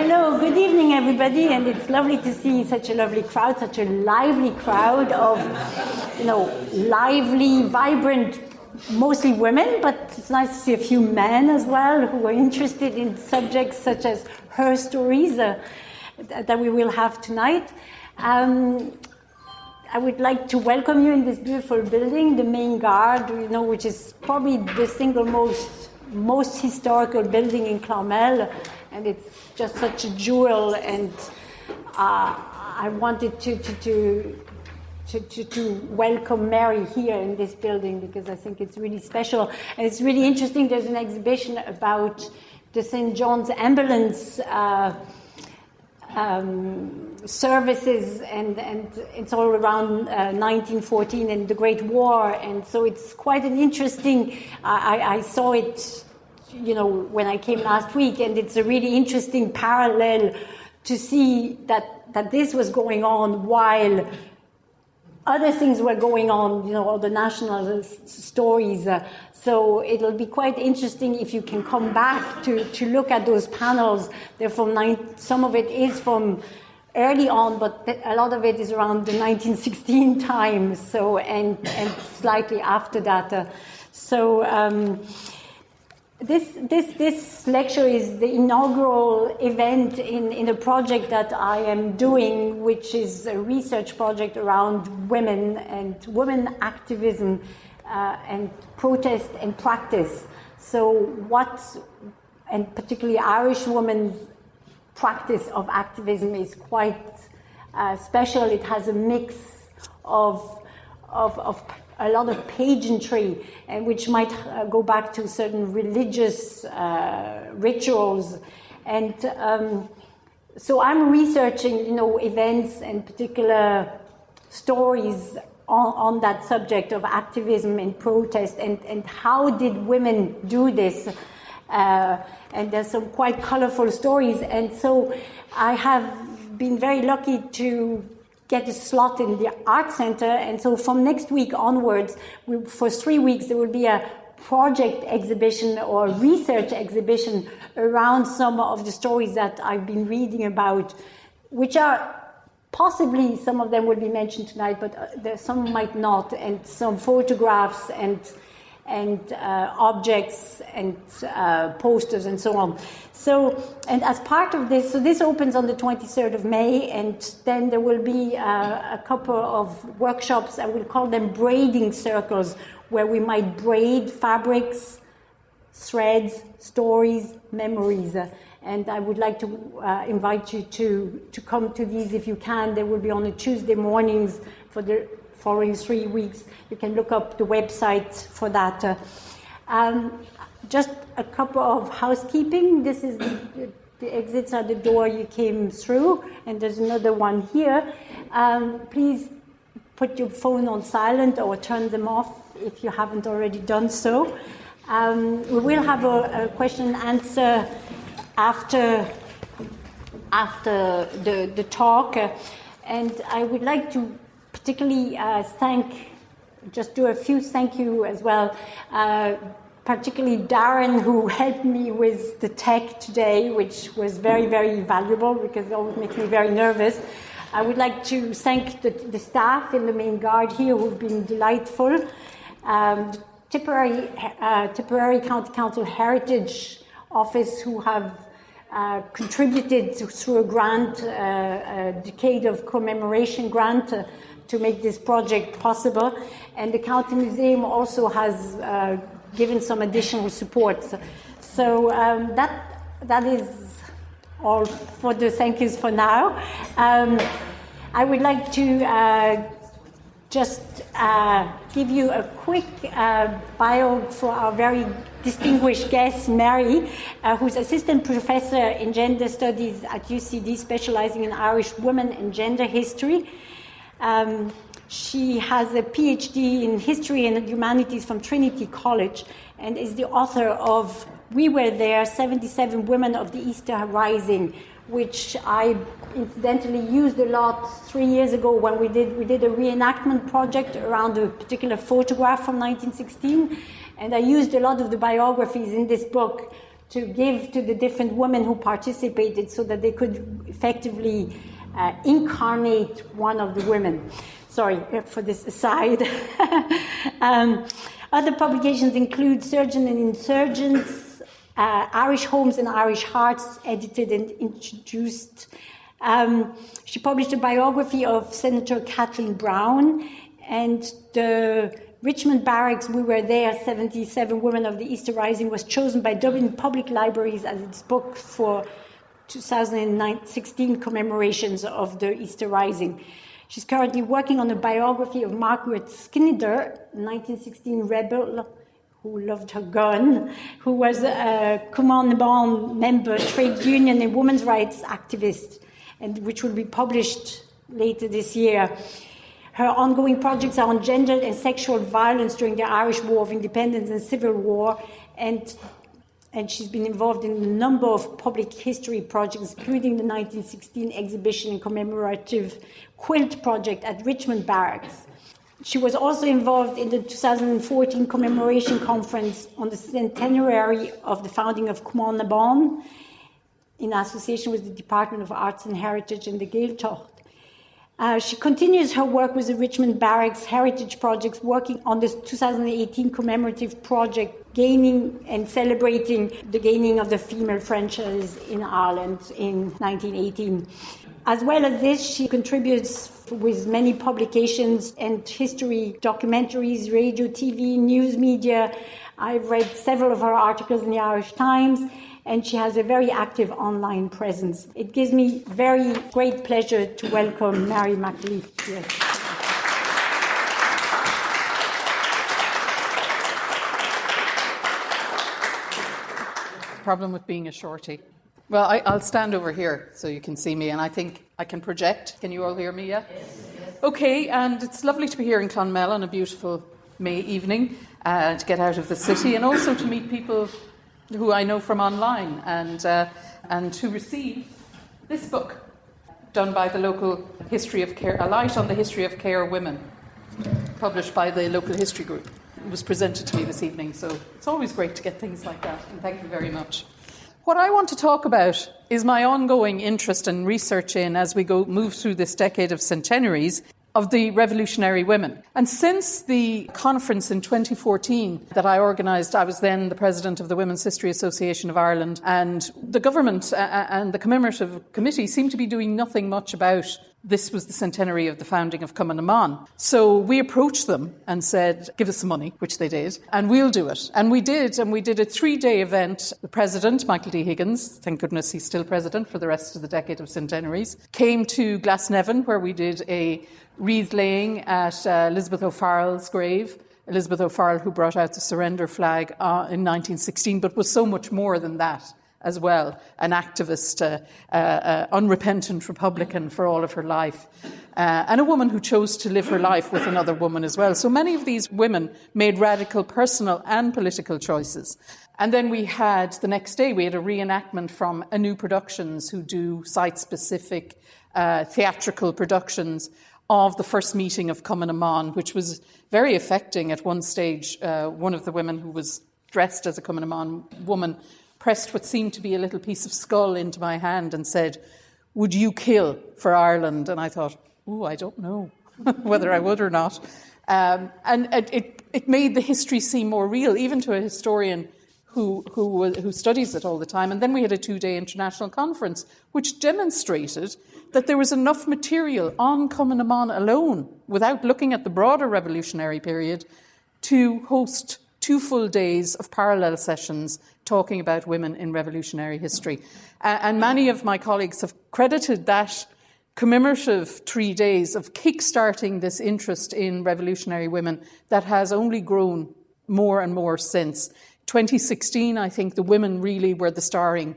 Hello, good evening everybody, and it's lovely to see such a lovely crowd, such a lively crowd of, lively, vibrant, mostly women, but it's nice to see a few men as well who are interested in subjects such as her stories that we will have tonight. I would like to welcome you in this beautiful building, the Main Guard, which is probably the single most historical building in Clonmel, and it's just such a jewel, and I wanted to welcome Mary here in this building because I think it's really special, and it's really interesting. There's an exhibition about the St. John's ambulance services, and it's all around 1914 and the Great War, and so it's quite an interesting, I saw it when I came last week, and it's a really interesting parallel to see that this was going on while other things were going on, all the national stories. So it'll be quite interesting if you can come back to look at those panels. They're from some of it is from early on, but a lot of it is around the 1916 times. So and slightly after that. This lecture is the inaugural event in a project that I am doing, which is a research project around women and women activism and protest and practice. So and particularly Irish women's practice of activism is quite special. It has a mix of a lot of pageantry, and which might go back to certain religious rituals, and so I'm researching, events and particular stories on that subject of activism and protest, and how did women do this? And there's some quite colorful stories, and so I have been very lucky to get a slot in the Art Centre, and so from next week onwards, for 3 weeks, there will be a project exhibition or research exhibition around some of the stories that I've been reading about, which are possibly, some of them will be mentioned tonight, but some might not, and some photographs and objects and posters and so on. So, and as part of this, so this opens on the 23rd of May, and then there will be a couple of workshops, I will call them braiding circles, where we might braid fabrics, threads, stories, memories. And I would like to invite you to come to these if you can. They will be on a Tuesday mornings for the following 3 weeks. You can look up the website for that. Just a couple of housekeeping. This is the exits are the door you came through, and there's another one here. Please put your phone on silent or turn them off if you haven't already done so. We will have a question and answer after the talk, and I would like to particularly do a few thank you as well, particularly Darren, who helped me with the tech today, which was very, very valuable because it always makes me very nervous. I would like to thank the staff in the Main Guard here who've been delightful. The Tipperary County Council Heritage Office, who have contributed through a grant, a Decade of Commemoration grant, to make this project possible, and the County Museum also has given some additional support. So that is all for the thank yous for now. I would like to just give you a quick bio for our very distinguished guest, Mary, who's Assistant Professor in Gender Studies at UCD, specializing in Irish women and gender history. She has a PhD in History and Humanities from Trinity College, and is the author of We Were There, 77 Women of the Easter Rising, which I incidentally used a lot 3 years ago when we did a reenactment project around a particular photograph from 1916, and I used a lot of the biographies in this book to give to the different women who participated so that they could effectively incarnate one of the women. Sorry for this aside. Other publications include Surgeon and Insurgents, Irish Homes and Irish Hearts, edited and introduced. She published a biography of Senator Kathleen Brown, and the Richmond Barracks, We Were There, 77 Women of the Easter Rising, was chosen by Dublin Public Libraries as its book for 2016 commemorations of the Easter Rising. She's currently working on a biography of Margaret Skinner, 1916 rebel who loved her gun, who was a commandement member, trade union and women's rights activist, and which will be published later this year. Her ongoing projects are on gender and sexual violence during the Irish War of Independence and Civil War, and she's been involved in a number of public history projects, including the 1916 exhibition and commemorative quilt project at Richmond Barracks. She was also involved in the 2014 commemoration conference on the centenary of the founding of Amon, in association with the Department of Arts and Heritage and the Gaeltacht. She continues her work with the Richmond Barracks Heritage Projects, working on this 2018 commemorative project, gaining and celebrating the gaining of the female franchise in Ireland in 1918. As well as this, she contributes with many publications and history documentaries, radio, TV, news media. I've read several of her articles in the Irish Times, and she has a very active online presence. It gives me very great pleasure to welcome Mary MacAuliffe here. Problem with being a shorty. Well, I'll stand over here so you can see me, and I think I can project. Can you all hear me, yeah? Yes. Okay, and it's lovely to be here in Clonmel on a beautiful May evening, to get out of the city, and also to meet people who I know from online, and to receive this book done by the local History of Care, A Light on the History of Care Women, published by the local history group. It was presented to me this evening, so it's always great to get things like that, and thank you very much. What I want to talk about is my ongoing interest and research in, as we move through this decade of centenaries, of the revolutionary women. And since the conference in 2014 that I organised, I was then the president of the Women's History Association of Ireland, and the government and the commemorative committee seemed to be doing nothing much about this was the centenary of the founding of Amon. So we approached them and said, give us some money, which they did, and we'll do it. And we did a 3-day event. The president, Michael D. Higgins, thank goodness he's still president for the rest of the decade of centenaries, came to Glasnevin, where we did a wreath laying at Elizabeth OFarrell's grave. Elizabeth OFarrell, who brought out the surrender flag in 1916, but was so much more than that as well, an activist, unrepentant Republican for all of her life, and a woman who chose to live her life with another woman as well. So many of these women made radical personal and political choices. And then we had, the next day, we had a reenactment from New Productions, who do site-specific theatrical productions of the first meeting of Amon, which was very affecting. At one stage, one of the women who was dressed as a Amon woman pressed what seemed to be a little piece of skull into my hand and said, "Would you kill for Ireland?" And I thought, I don't know whether I would or not. And it made the history seem more real, even to a historian who studies it all the time. And then we had a 2-day international conference, which demonstrated that there was enough material on Amon alone, without looking at the broader revolutionary period, to host 2 full days of parallel sessions talking about women in revolutionary history. And many of my colleagues have credited that commemorative 3 days of kick-starting this interest in revolutionary women that has only grown more and more since. 2016, I think the women really were the starring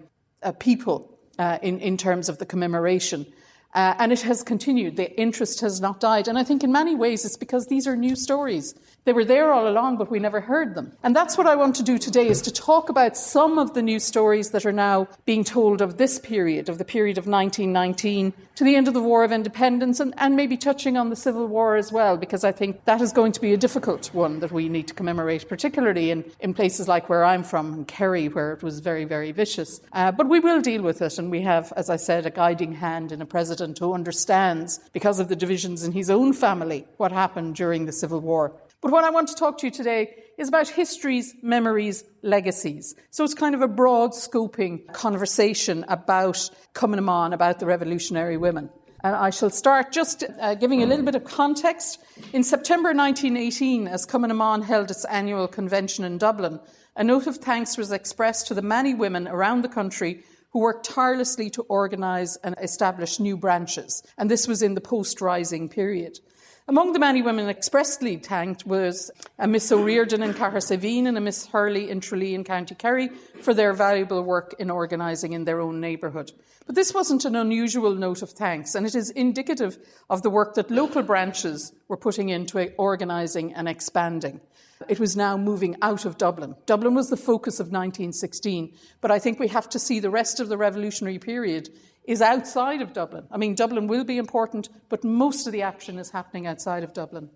people in terms of the commemoration. And it has continued. The interest has not died. And I think in many ways it's because these are new stories. They were there all along, but we never heard them. And that's what I want to do today, is to talk about some of the new stories that are now being told of this period, of the period of 1919 to the end of the War of Independence, and maybe touching on the Civil War as well, because I think that is going to be a difficult one that we need to commemorate, particularly in places like where I'm from, in Kerry, where it was very, very vicious. But we will deal with it, and we have, as I said, a guiding hand in a president who understands, because of the divisions in his own family, what happened during the Civil War. But what I want to talk to you today is about histories, memories, legacies. So it's kind of a broad scoping conversation about Cumann na mBan, about the revolutionary women. And I shall start just giving a little bit of context. In September 1918, as Cumann na mBan held its annual convention in Dublin, a note of thanks was expressed to the many women around the country who worked tirelessly to organise and establish new branches. And this was in the post-Rising period. Among the many women expressly thanked was a Miss O'Riordan in Cahersiveen and a Miss Hurley in Tralee in County Kerry for their valuable work in organising in their own neighbourhood. But this wasn't an unusual note of thanks, and it is indicative of the work that local branches were putting into organising and expanding. It was now moving out of Dublin. Dublin was the focus of 1916, but I think we have to see the rest of the revolutionary period is outside of Dublin. I mean, Dublin will be important, but most of the action is happening outside of Dublin.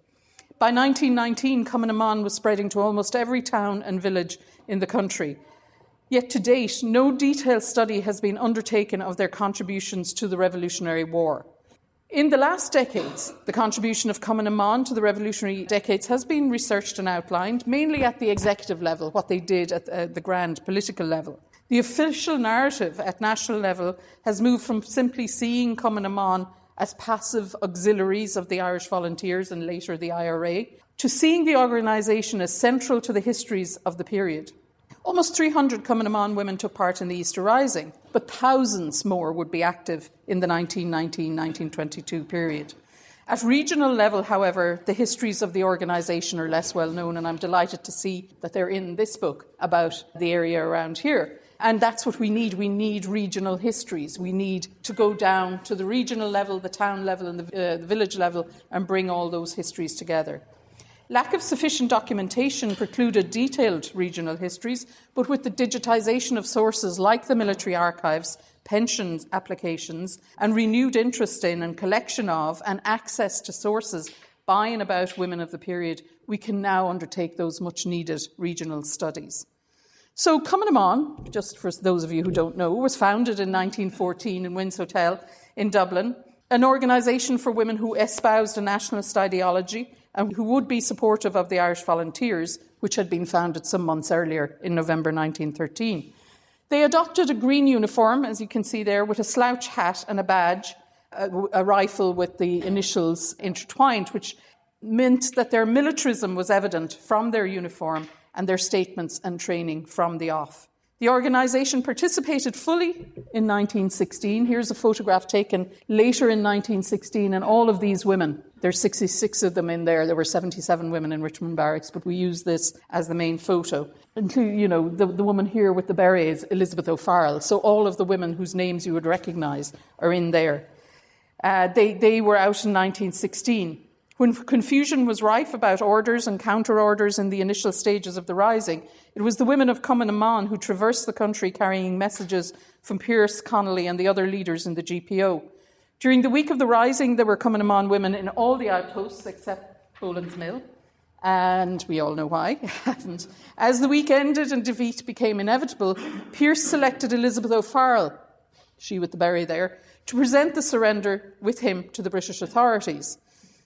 By 1919, Cumann na mBan was spreading to almost every town and village in the country. Yet to date, no detailed study has been undertaken of their contributions to the Revolutionary War. In the last decades, the contribution of Cumann na mBan to the revolutionary decades has been researched and outlined, mainly at the executive level, what they did at the grand political level. The official narrative at national level has moved from simply seeing Cumann na mBan as passive auxiliaries of the Irish Volunteers and later the IRA, to seeing the organisation as central to the histories of the period. Almost 300 Cumann na mBan women took part in the Easter Rising, but thousands more would be active in the 1919-1922 period. At regional level, however, the histories of the organisation are less well known, and I'm delighted to see that they're in this book about the area around here. And that's what we need. We need regional histories. We need to go down to the regional level, the town level and the village level and bring all those histories together. Lack of sufficient documentation precluded detailed regional histories, but with the digitisation of sources like the military archives, pensions applications, and renewed interest in and collection of and access to sources by and about women of the period, we can now undertake those much needed regional studies. So Cumann na mBan, just for those of you who don't know, was founded in 1914 in Wynn's Hotel in Dublin, an organisation for women who espoused a nationalist ideology and who would be supportive of the Irish Volunteers, which had been founded some months earlier in November 1913. They adopted a green uniform, as you can see there, with a slouch hat and a badge, a rifle with the initials intertwined, which meant that their militarism was evident from their uniform and their statements and training from the off. The organisation participated fully in 1916. Here's a photograph taken later in 1916, and all of these women, there's 66 of them in there. There were 77 women in Richmond Barracks, but we use this as the main photo. Including, you know, the woman here with the beret is Elizabeth OFarrell. So all of the women whose names you would recognise are in there. They were out in 1916. When confusion was rife about orders and counter-orders in the initial stages of the Rising, it was the women of Cumann na mBan who traversed the country carrying messages from Pearse, Connolly and the other leaders in the GPO. During the week of the Rising, there were Cumann na mBan women in all the outposts except Boland's Mill, and we all know why. And as the week ended and defeat became inevitable, Pearse selected Elizabeth OFarrell, she with the beret there, to present the surrender with him to the British authorities.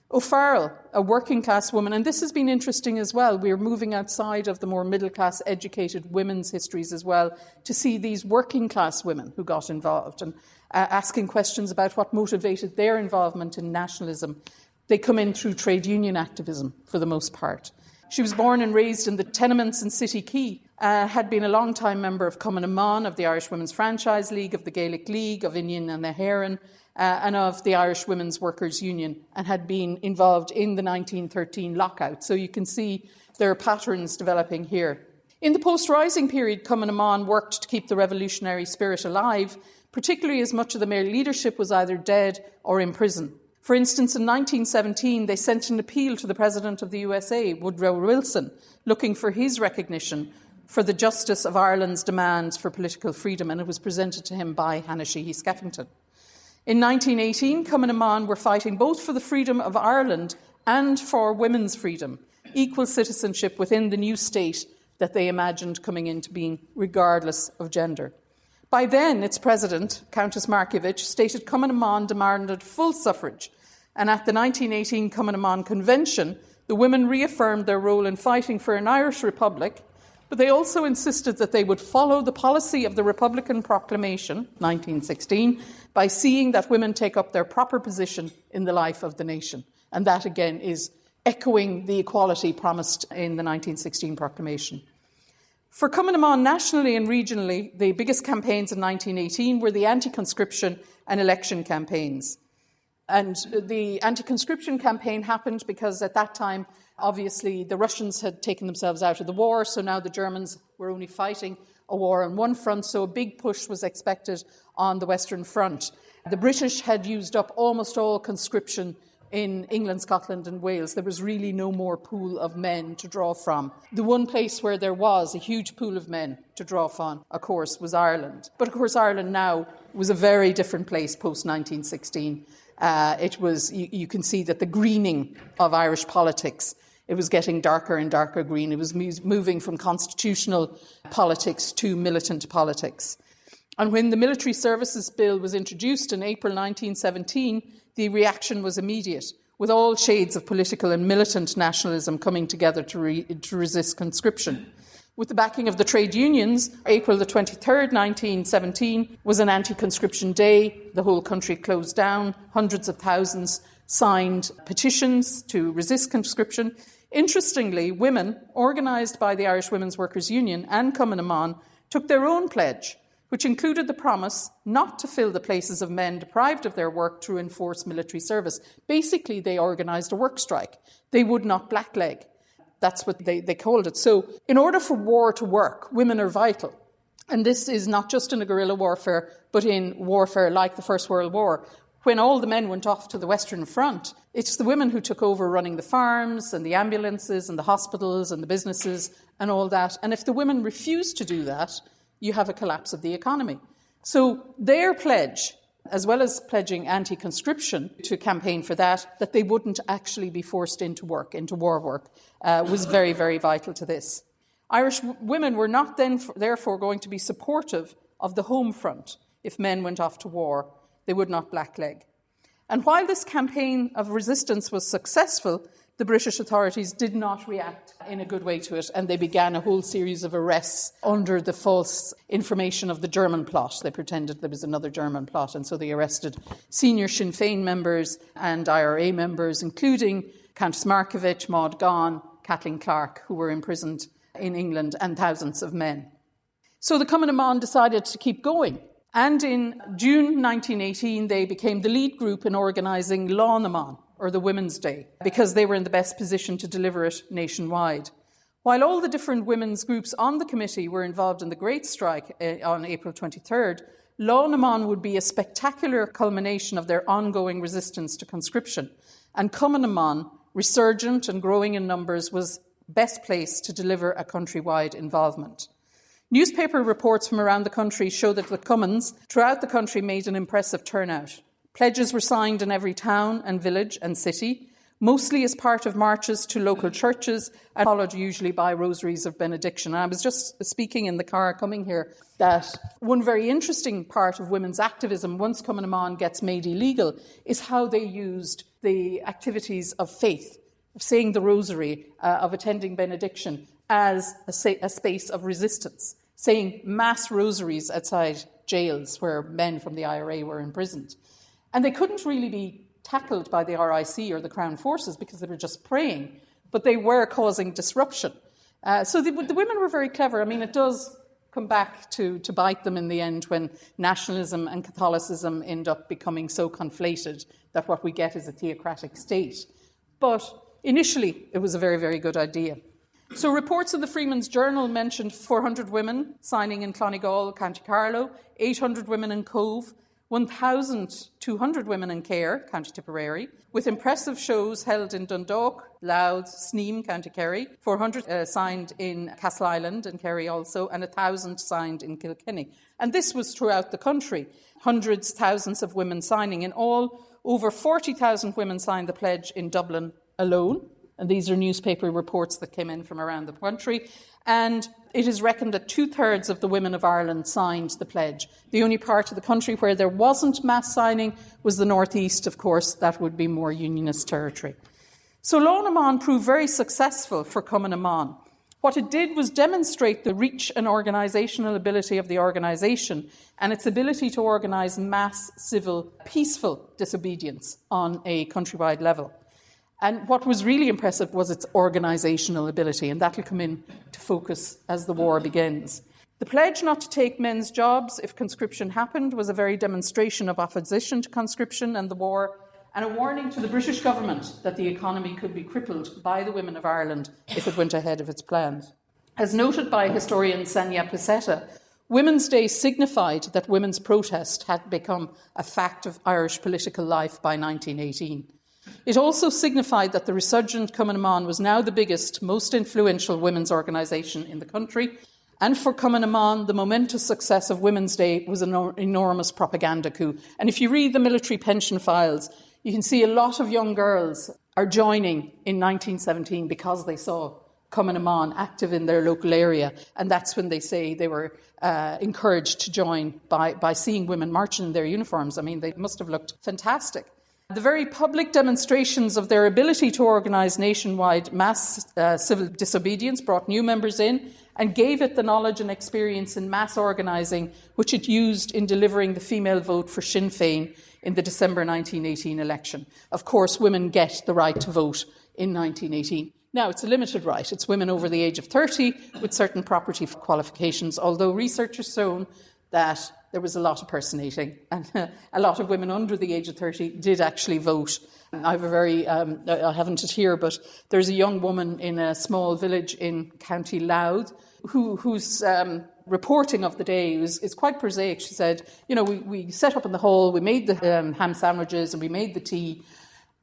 OFarrell, a working-class woman, and this has been interesting as well. We're moving outside of the more middle-class, educated women's histories as well to see these working-class women who got involved and asking questions about what motivated their involvement in nationalism. They come in through trade union activism for the most part. She was born and raised in the tenements in City Quay, had been a long-time member of Cumann na mBan, of the Irish Women's Franchise League, of the Gaelic League, of Innian and the Heron, and of the Irish Women's Workers' Union, and had been involved in the 1913 lockout. So you can see there are patterns developing here. In the post-Rising period, Cumann na mBan worked to keep the revolutionary spirit alive, particularly as much of the male leadership was either dead or in prison. For instance, in 1917, they sent an appeal to the President of the USA, Woodrow Wilson, looking for his recognition for the justice of Ireland's demands for political freedom, and it was presented to him by Hannah Sheehy Skeffington. In 1918, Cumann and Amon were fighting both for the freedom of Ireland and for women's freedom, equal citizenship within the new state that they imagined coming into being, regardless of gender. By then, its president, Countess Markievicz, stated Cumann and Amon demanded full suffrage, and at the 1918 Cumann and Amon Convention, the women reaffirmed their role in fighting for an Irish Republic, but they also insisted that they would follow the policy of the Republican Proclamation, 1916, by seeing that women take up their proper position in the life of the nation. And that, again, is echoing the equality promised in the 1916 Proclamation. For Cumann and Amon, nationally and regionally, the biggest campaigns in 1918 were the anti-conscription and election campaigns. And the anti-conscription campaign happened because at that time, obviously, the Russians had taken themselves out of the war, so now the Germans were only fighting a war on one front, so a big push was expected on the Western Front. The British had used up almost all conscription in England, Scotland and Wales. There was really no more pool of men to draw from. The one place where there was a huge pool of men to draw from, of course, was Ireland. But of course, Ireland now was a very different place post-1916. You can see that the greening of Irish politics, it was getting darker and darker green. It was moving from constitutional politics to militant politics. And when the Military Services Bill was introduced in April 1917, the reaction was immediate, with all shades of political and militant nationalism coming together to resist conscription. With the backing of the trade unions, April the 23rd, 1917, was an anti-conscription day. The whole country closed down. Hundreds of thousands signed petitions to resist conscription. Interestingly, women, organised by the Irish Women's Workers' Union and Cumann and Amon, took their own pledge, which included the promise not to fill the places of men deprived of their work through enforced military service. Basically, they organised a work strike. They would not blackleg. That's what they called it. So in order for war to work, women are vital. And this is not just in a guerrilla warfare, but in warfare like the First World War. When all the men went off to the Western Front, it's the women who took over running the farms and the ambulances and the hospitals and the businesses and all that. And if the women refuse to do that, you have a collapse of the economy. So their pledge, as well as pledging anti-conscription to campaign for that they wouldn't actually be forced into work, into war work, was very, very vital to this. Irish women were not then, therefore, going to be supportive of the home front. If men went off to war, they would not blackleg. And while this campaign of resistance was successful, the British authorities did not react in a good way to it, and they began a whole series of arrests under the false information of the German plot. They pretended there was another German plot, and so they arrested senior Sinn Féin members and IRA members, including Countess Markievicz, Maud Gonne, Kathleen Clark, who were imprisoned in England, and thousands of men. So the Cumann and Amon decided to keep going. And in June 1918, they became the lead group in organising Lán Amon, or the Women's Day, because they were in the best position to deliver it nationwide. While all the different women's groups on the committee were involved in the Great Strike on April 23rd, Lán Amon would be a spectacular culmination of their ongoing resistance to conscription. And Cumann and Amon, resurgent and growing in numbers, was best placed to deliver a countrywide involvement. Newspaper reports from around the country show that the Cumanns throughout the country made an impressive turnout. Pledges were signed in every town and village and city, mostly as part of marches to local churches and followed usually by rosaries of benediction. And I was just speaking in the car coming here that one very interesting part of women's activism, once Cumann and Amon gets made illegal, is how they used the activities of faith, of saying the rosary, of attending benediction, as a space of resistance, saying mass rosaries outside jails where men from the IRA were imprisoned. And they couldn't really be tackled by the RIC or the Crown Forces because they were just praying, but they were causing disruption. So the women were very clever. I mean, it does come back to bite them in the end when nationalism and Catholicism end up becoming so conflated that what we get is a theocratic state. But initially, it was a very, very good idea. So reports of the Freeman's Journal mentioned 400 women signing in Clonegall, County Carlow, 800 women in Cove, 1,200 women in Cahir, County Tipperary, with impressive shows held in Dundalk, Louth, Sneem, County Kerry, 400 signed in Castle Island and Kerry also, and 1,000 signed in Kilkenny. And this was throughout the country. Hundreds, thousands of women signing. In all, over 40,000 women signed the pledge in Dublin alone. And these are newspaper reports that came in from around the country. And it is reckoned that 2/3 of the women of Ireland signed the pledge. The only part of the country where there wasn't mass signing was the northeast, of course. That would be more unionist territory. So Lán Amon proved very successful for Cumann Amon. What it did was demonstrate the reach and organisational ability of the organisation and its ability to organise mass, civil, peaceful disobedience on a countrywide level. And what was really impressive was its organisational ability, and that will come in to focus as the war begins. The pledge not to take men's jobs if conscription happened was a very demonstration of opposition to conscription and the war, and a warning to the British government that the economy could be crippled by the women of Ireland if it went ahead of its plans. As noted by historian Sanya Peseta, Women's Day signified that women's protest had become a fact of Irish political life by 1918. It also signified that the resurgent Cumann Amon was now the biggest, most influential women's organisation in the country. And for Cumann Amon, the momentous success of Women's Day was an enormous propaganda coup. And if you read the military pension files, you can see a lot of young girls are joining in 1917 because they saw Cumann Amon active in their local area. And that's when they say they were encouraged to join by seeing women marching in their uniforms. I mean, they must have looked fantastic. The very public demonstrations of their ability to organise nationwide mass civil disobedience brought new members in and gave it the knowledge and experience in mass organising which it used in delivering the female vote for Sinn Féin in the December 1918 election. Of course, women get the right to vote in 1918. Now, it's a limited right. It's women over the age of 30 with certain property qualifications, although research has shown that there was a lot of personating, and a lot of women under the age of 30 did actually vote. I have a very, I haven't it here, but there's a young woman in a small village in County Louth whose reporting of the day is quite prosaic. She said, you know, we set up in the hall, we made the ham sandwiches and we made the tea,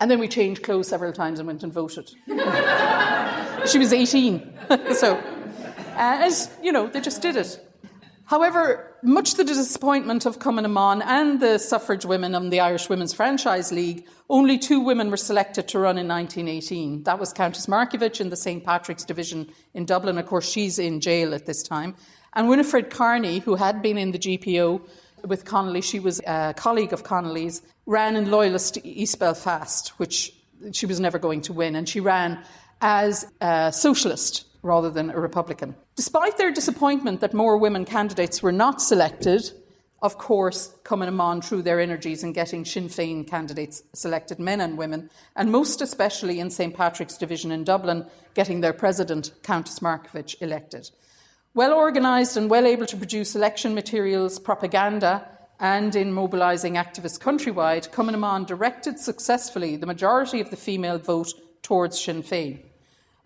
and then we changed clothes several times and went and voted. She was 18. So, as you know, they just did it. However, much to the disappointment of Cumann Amon and the suffrage women and the Irish Women's Franchise League, only 2 women were selected to run in 1918. That was Countess Markievicz in the St. Patrick's Division in Dublin. Of course, she's in jail at this time. And Winifred Carney, who had been in the GPO with Connolly, she was a colleague of Connolly's, ran in Loyalist East Belfast, which she was never going to win. And she ran as a socialist rather than a Republican. Despite their disappointment that more women candidates were not selected, of course, Cumann Amon threw their energies in getting Sinn Féin candidates selected, men and women, and most especially in St. Patrick's Division in Dublin, getting their president, Countess Markievicz, elected. Well organised and well able to produce election materials, propaganda, and in mobilising activists countrywide, Cumann Amon directed successfully the majority of the female vote towards Sinn Féin.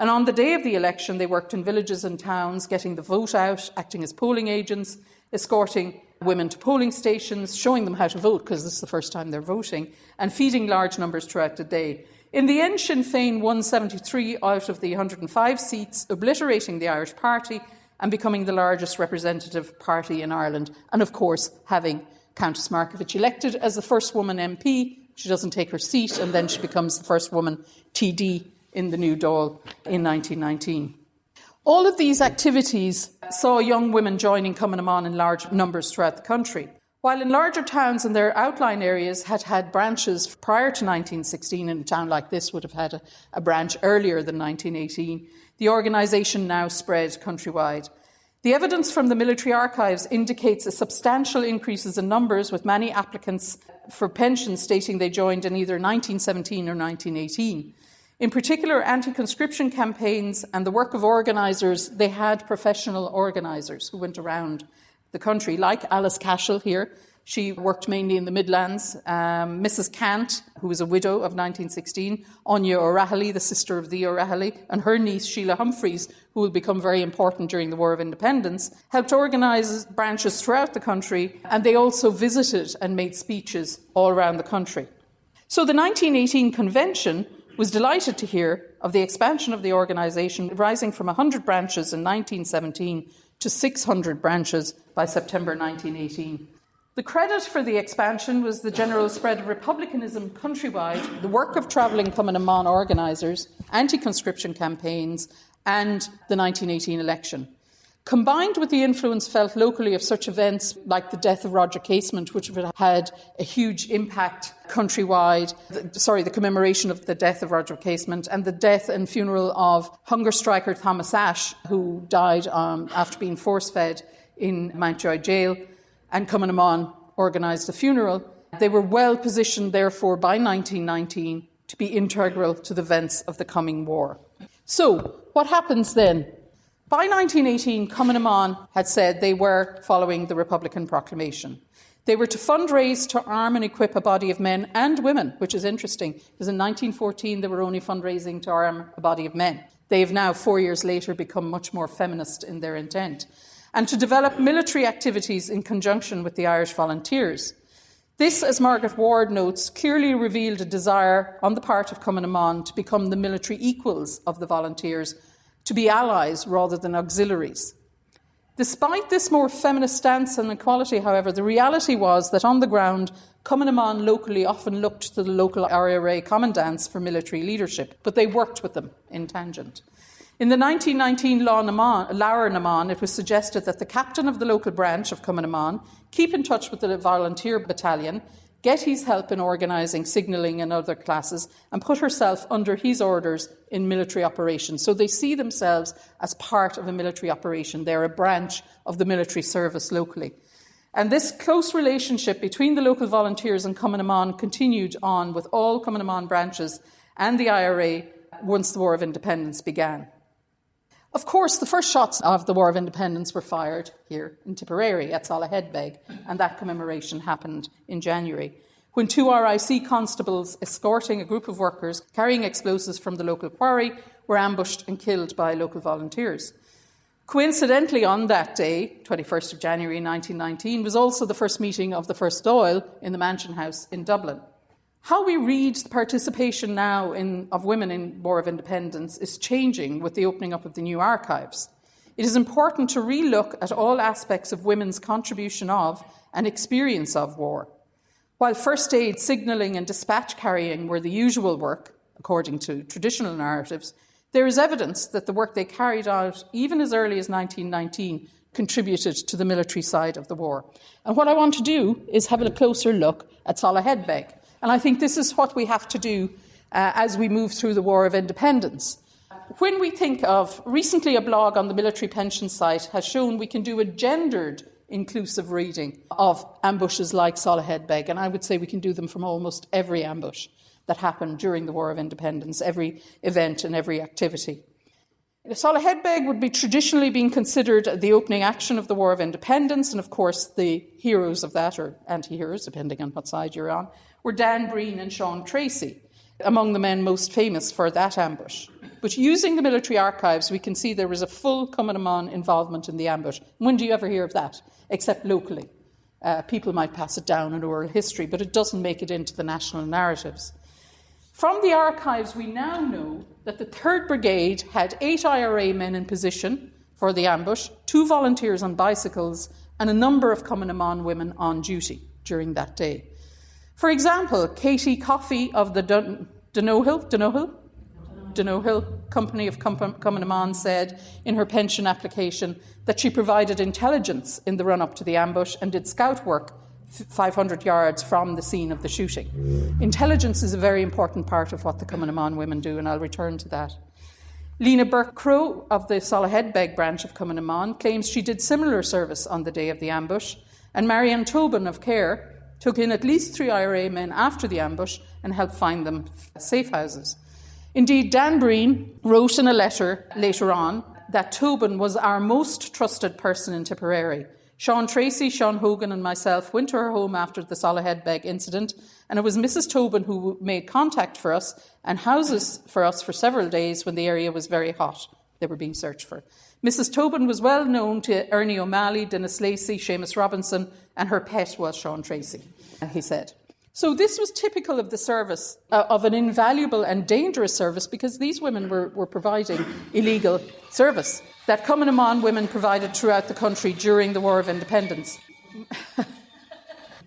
And on the day of the election, they worked in villages and towns, getting the vote out, acting as polling agents, escorting women to polling stations, showing them how to vote, because this is the first time they're voting, and feeding large numbers throughout the day. In the end, Sinn Féin won 73 out of the 105 seats, obliterating the Irish Party and becoming the largest representative party in Ireland, and of course, having Countess Markievicz elected as the first woman MP. She doesn't take her seat, and then she becomes the first woman TD in the new Dáil in 1919. All of these activities saw young women joining Cumann Amon in large numbers throughout the country. While in larger towns and their outlying areas had branches prior to 1916, and a town like this would have had a branch earlier than 1918, the organisation now spread countrywide. The evidence from the military archives indicates a substantial increases in numbers, with many applicants for pensions stating they joined in either 1917 or 1918. In particular, anti-conscription campaigns and the work of organisers, they had professional organisers who went around the country, like Alice Cashel here. She worked mainly in the Midlands. Mrs. Cant, who was a widow of 1916, Anya O'Rahilly, the sister of the O'Rahilly, and her niece Sheila Humphreys, who will become very important during the War of Independence, helped organise branches throughout the country, and they also visited and made speeches all around the country. So the 1918 convention was delighted to hear of the expansion of the organisation, rising from 100 branches in 1917 to 600 branches by September 1918. The credit for the expansion was the general spread of republicanism countrywide, the work of travelling Cumann Mon organisers, anti-conscription campaigns, and the 1918 election. Combined with the influence felt locally of such events like the death of Roger Casement, which had a huge impact countrywide, the commemoration of the death of Roger Casement, and the death and funeral of hunger striker Thomas Ashe, who died after being force-fed in Mountjoy Jail, and Cumann Mon organised a funeral. They were well positioned, therefore, by 1919 to be integral to the events of the coming war. So, what happens then? By 1918, Cumann Mon had said they were following the Republican Proclamation. They were to fundraise to arm and equip a body of men and women, which is interesting, because in 1914 they were only fundraising to arm a body of men. They have now, 4 years later, become much more feminist in their intent. And to develop military activities in conjunction with the Irish Volunteers. This, as Margaret Ward notes, clearly revealed a desire on the part of Cumann Mon to become the military equals of the Volunteers, to be allies rather than auxiliaries. Despite this more feminist stance on equality, however, the reality was that on the ground, Cumann Mon locally often looked to the local IRA commandants for military leadership, but they worked with them in tangent. In the 1919 Laur Namon, it was suggested that the captain of the local branch of Cumann Mon keep in touch with the volunteer battalion, get his help in organising signalling and other classes, and put herself under his orders in military operations. So they see themselves as part of a military operation. They're a branch of the military service locally. And this close relationship between the local volunteers and Cumann Mon continued on with all Cumann Mon branches and the IRA once the War of Independence began. Of course, the first shots of the War of Independence were fired here in Tipperary at Salaheadbeg, and that commemoration happened in January, when two RIC constables escorting a group of workers carrying explosives from the local quarry were ambushed and killed by local volunteers. Coincidentally, on that day, 21st of January 1919, was also the first meeting of the First Dáil in the Mansion House in Dublin. How we read the participation now of women in War of Independence is changing with the opening up of the new archives. It is important to re-look at all aspects of women's contribution of and experience of war. While first aid, signalling and dispatch carrying were the usual work, according to traditional narratives, there is evidence that the work they carried out, even as early as 1919, contributed to the military side of the war. And what I want to do is have a closer look at Salaheadbeg. And I think this is what we have to do as we move through the War of Independence. When we think of, recently a blog on the military pension site has shown we can do a gendered inclusive reading of ambushes like Salaheadbeg, and I would say we can do them from almost every ambush that happened during the War of Independence, every event and every activity. Salaheadbeg would be traditionally being considered the opening action of the War of Independence, and of course the heroes of that, or anti-heroes, depending on what side you're on, were Dan Breen and Sean Tracy, among the men most famous for that ambush. But using the military archives, we can see there was a full Cumann Mon involvement in the ambush. When do you ever hear of that? Except locally. People might pass it down in oral history, but it doesn't make it into the national narratives. From the archives, we now know that the 3rd Brigade had 8 IRA men in position for the ambush, 2 volunteers on bicycles, and a number of Cumann Mon women on duty during that day. For example, Katie Coffey of the Dunohill Company of Cumann Mon said in her pension application that she provided intelligence in the run-up to the ambush and did scout work 500 yards from the scene of the shooting. Intelligence is a very important part of what the Cumann Mon women do, and I'll return to that. Lena Burke-Crowe of the Salaheadbeg branch of Cumann Mon claims she did similar service on the day of the ambush, and Marianne Tobin of Care took in at least 3 IRA men after the ambush and helped find them safe houses. Indeed, Dan Breen wrote in a letter later on that Tobin was our most trusted person in Tipperary. Sean Tracy, Sean Hogan and myself went to her home after the Solihead Beg incident, and it was Mrs. Tobin who made contact for us and houses for us for several days when the area was very hot. They were being searched for. Mrs. Tobin was well known to Ernie O'Malley, Dennis Lacey, Seamus Robinson, and her pet was Sean Tracy, he said. So this was typical of the service, of an invaluable and dangerous service, because these women were providing illegal service that Cumann women provided throughout the country during the War of Independence.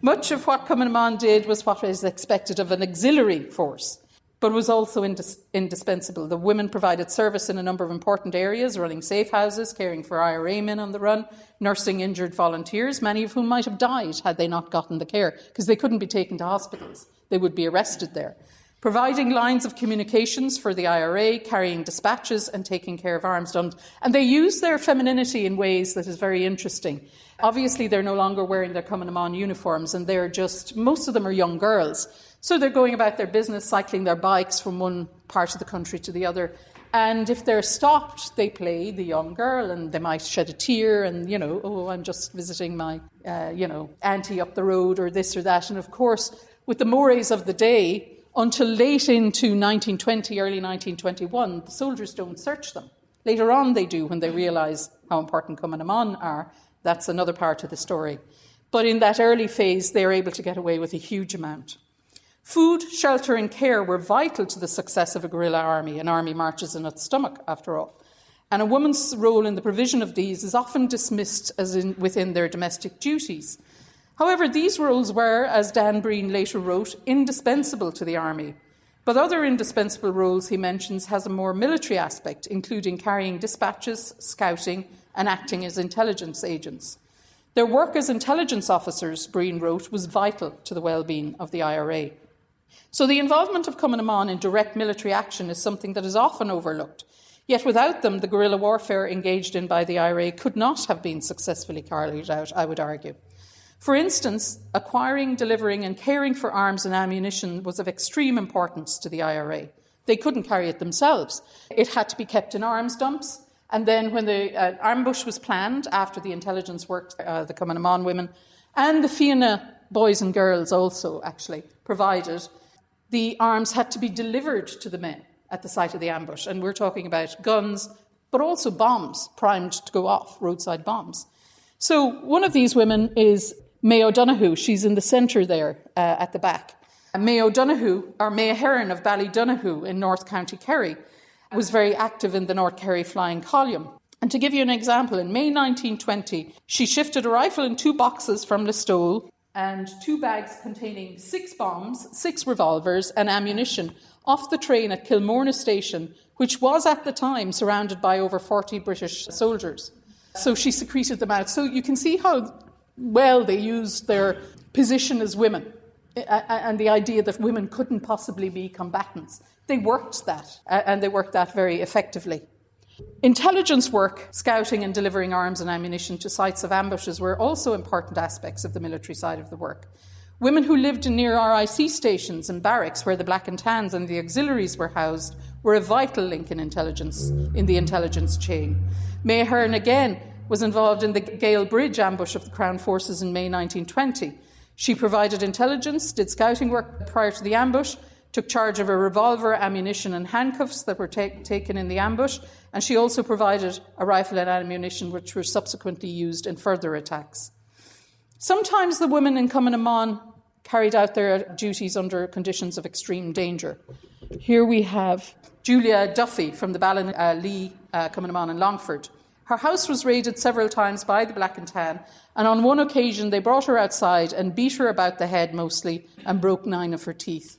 Much of what Cumann did was what is expected of an auxiliary force, but was also indispensable. The women provided service in a number of important areas, running safe houses, caring for IRA men on the run, nursing injured volunteers, many of whom might have died had they not gotten the care, because they couldn't be taken to hospitals. They would be arrested there. Providing lines of communications for the IRA, carrying dispatches and taking care of arms dumps. And they use their femininity in ways that is very interesting. Obviously, they're no longer wearing their Cumann uniforms, and they're just, most of them are young girls. So they're going about their business, cycling their bikes from one part of the country to the other. And if they're stopped, they play the young girl, and they might shed a tear and, oh, I'm just visiting my, auntie up the road or this or that. And of course, with the mores of the day, until late into 1920, early 1921, the soldiers don't search them. Later on they do when they realise how important Cumann are. That's another part of the story. But in that early phase, they're able to get away with a huge amount. Food, shelter and care were vital to the success of a guerrilla army. An army marches on its stomach, after all. And a woman's role in the provision of these is often dismissed as within their domestic duties. However, these roles were, as Dan Breen later wrote, indispensable to the army. But other indispensable roles he mentions has a more military aspect, including carrying dispatches, scouting, and acting as intelligence agents. Their work as intelligence officers, Breen wrote, was vital to the well-being of the IRA. So the involvement of Cumann in direct military action is something that is often overlooked. Yet without them, the guerrilla warfare engaged in by the IRA could not have been successfully carried out, I would argue. For instance, acquiring, delivering and caring for arms and ammunition was of extreme importance to the IRA. They couldn't carry it themselves. It had to be kept in arms dumps. And then when the ambush was planned, after the intelligence work, the Cumann women, and the Fianna boys and girls also actually provided, the arms had to be delivered to the men at the site of the ambush. And we're talking about guns, but also bombs primed to go off, roadside bombs. So one of these women is May O'Donoghue. She's in the centre there at the back. May O'Donoghue, or May Heron of Ballydonoghue in North County Kerry, was very active in the North Kerry Flying Column. And to give you an example, in May 1920, she shifted a rifle in 2 boxes from Listowel and 2 bags containing 6 bombs, 6 revolvers and ammunition off the train at Kilmorna Station, which was at the time surrounded by over 40 British soldiers. So she secreted them out. So you can see how well they used their position as women and the idea that women couldn't possibly be combatants. They worked that, and they worked that very effectively. Intelligence work, scouting and delivering arms and ammunition to sites of ambushes were also important aspects of the military side of the work. Women who lived near RIC stations and barracks where the Black and Tans and the auxiliaries were housed were a vital link in the intelligence chain. May Hearn again was involved in the Gale Bridge ambush of the Crown forces in May 1920. She provided intelligence, did scouting work prior to the ambush, took charge of a revolver, ammunition and handcuffs that were taken in the ambush, and she also provided a rifle and ammunition which were subsequently used in further attacks. Sometimes the women in Cumann carried out their duties under conditions of extreme danger. Here we have Julia Duffy from the Ballinlee Cumann in Longford. Her house was raided several times by the Black and Tan, and on one occasion they brought her outside and beat her about the head mostly and broke 9 of her teeth.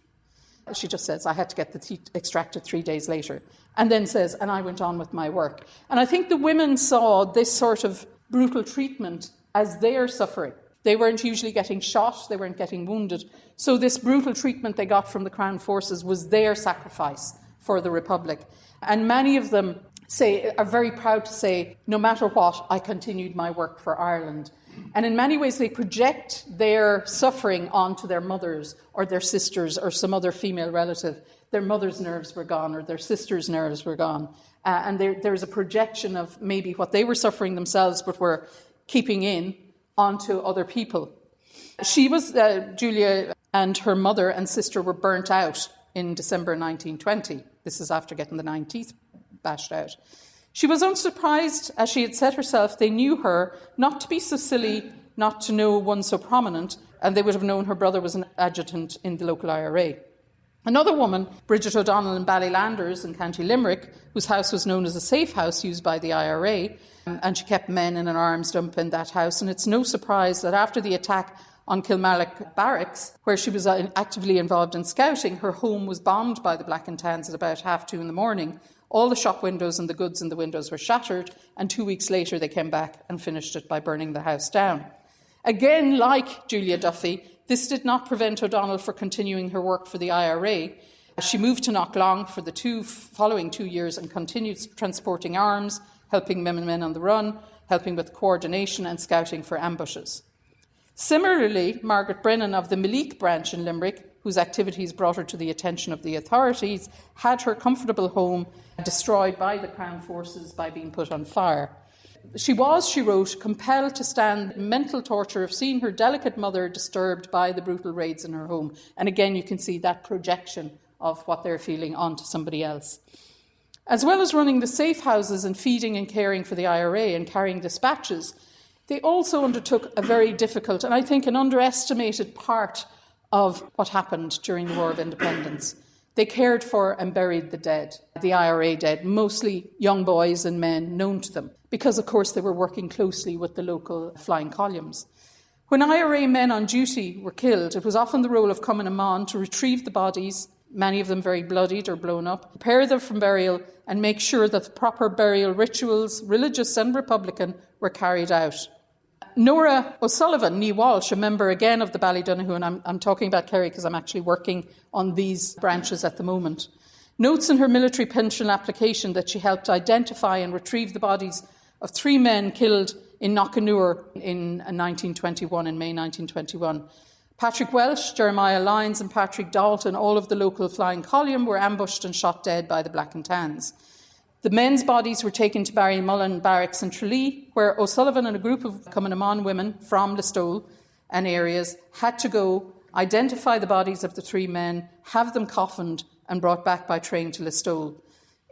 She just says, I had to get the teeth extracted 3 days later. And then says, and I went on with my work. And I think the women saw this sort of brutal treatment as their suffering. They weren't usually getting shot, they weren't getting wounded. So this brutal treatment they got from the Crown forces was their sacrifice for the Republic. And many of them are very proud to say, no matter what, I continued my work for Ireland. And in many ways, they project their suffering onto their mothers or their sisters or some other female relative. Their mother's nerves were gone or their sister's nerves were gone. And there's a projection of maybe what they were suffering themselves but were keeping in onto other people. Julia and her mother and sister were burnt out in December 1920. This is after getting the 9 teeth bashed out. She was unsurprised, as she had said herself, they knew her not to be so silly, not to know one so prominent, and they would have known her brother was an adjutant in the local IRA. Another woman, Bridget ODonnell in Ballylanders in County Limerick, whose house was known as a safe house used by the IRA, and she kept men in an arms dump in that house. And it's no surprise that after the attack on Kilmallock Barracks, where she was actively involved in scouting, her home was bombed by the Black and Tans at about 2:30 in the morning. All the shop windows and the goods in the windows were shattered, and 2 weeks later they came back and finished it by burning the house down. Again, like Julia Duffy, this did not prevent O'Donnell from continuing her work for the IRA. She moved to Knocklong for the following 2 years and continued transporting arms, helping men on the run, helping with coordination and scouting for ambushes. Similarly, Margaret Brennan of the Malik branch in Limerick, whose activities brought her to the attention of the authorities, had her comfortable home destroyed by the Crown forces by being put on fire. She was, she wrote, compelled to stand mental torture of seeing her delicate mother disturbed by the brutal raids in her home. And again, you can see that projection of what they're feeling onto somebody else. As well as running the safe houses and feeding and caring for the IRA and carrying dispatches, they also undertook a very difficult and I think an underestimated part of what happened during the War of Independence. They cared for and buried the dead, the IRA dead, mostly young boys and men known to them, because of course they were working closely with the local flying columns. When IRA men on duty were killed, it was often the role of Amon to retrieve the bodies, many of them very bloodied or blown up, prepare them for burial and make sure that the proper burial rituals, religious and republican, were carried out. Norah Sullivan, Nee Walsh, a member again of the Ballydonahue, and I'm talking about Kerry because I'm actually working on these branches at the moment, notes in her military pension application that she helped identify and retrieve the bodies of 3 men killed in Knockanure in 1921, in May 1921. Patrick Welsh, Jeremiah Lyons and Patrick Dalton, all of the local flying column, were ambushed and shot dead by the Black and Tans. The men's bodies were taken to Barrymullen Barracks in Tralee, where O'Sullivan and a group of Cumann women from Listowel and areas had to go, identify the bodies of the 3 men, have them coffined and brought back by train to Listowel.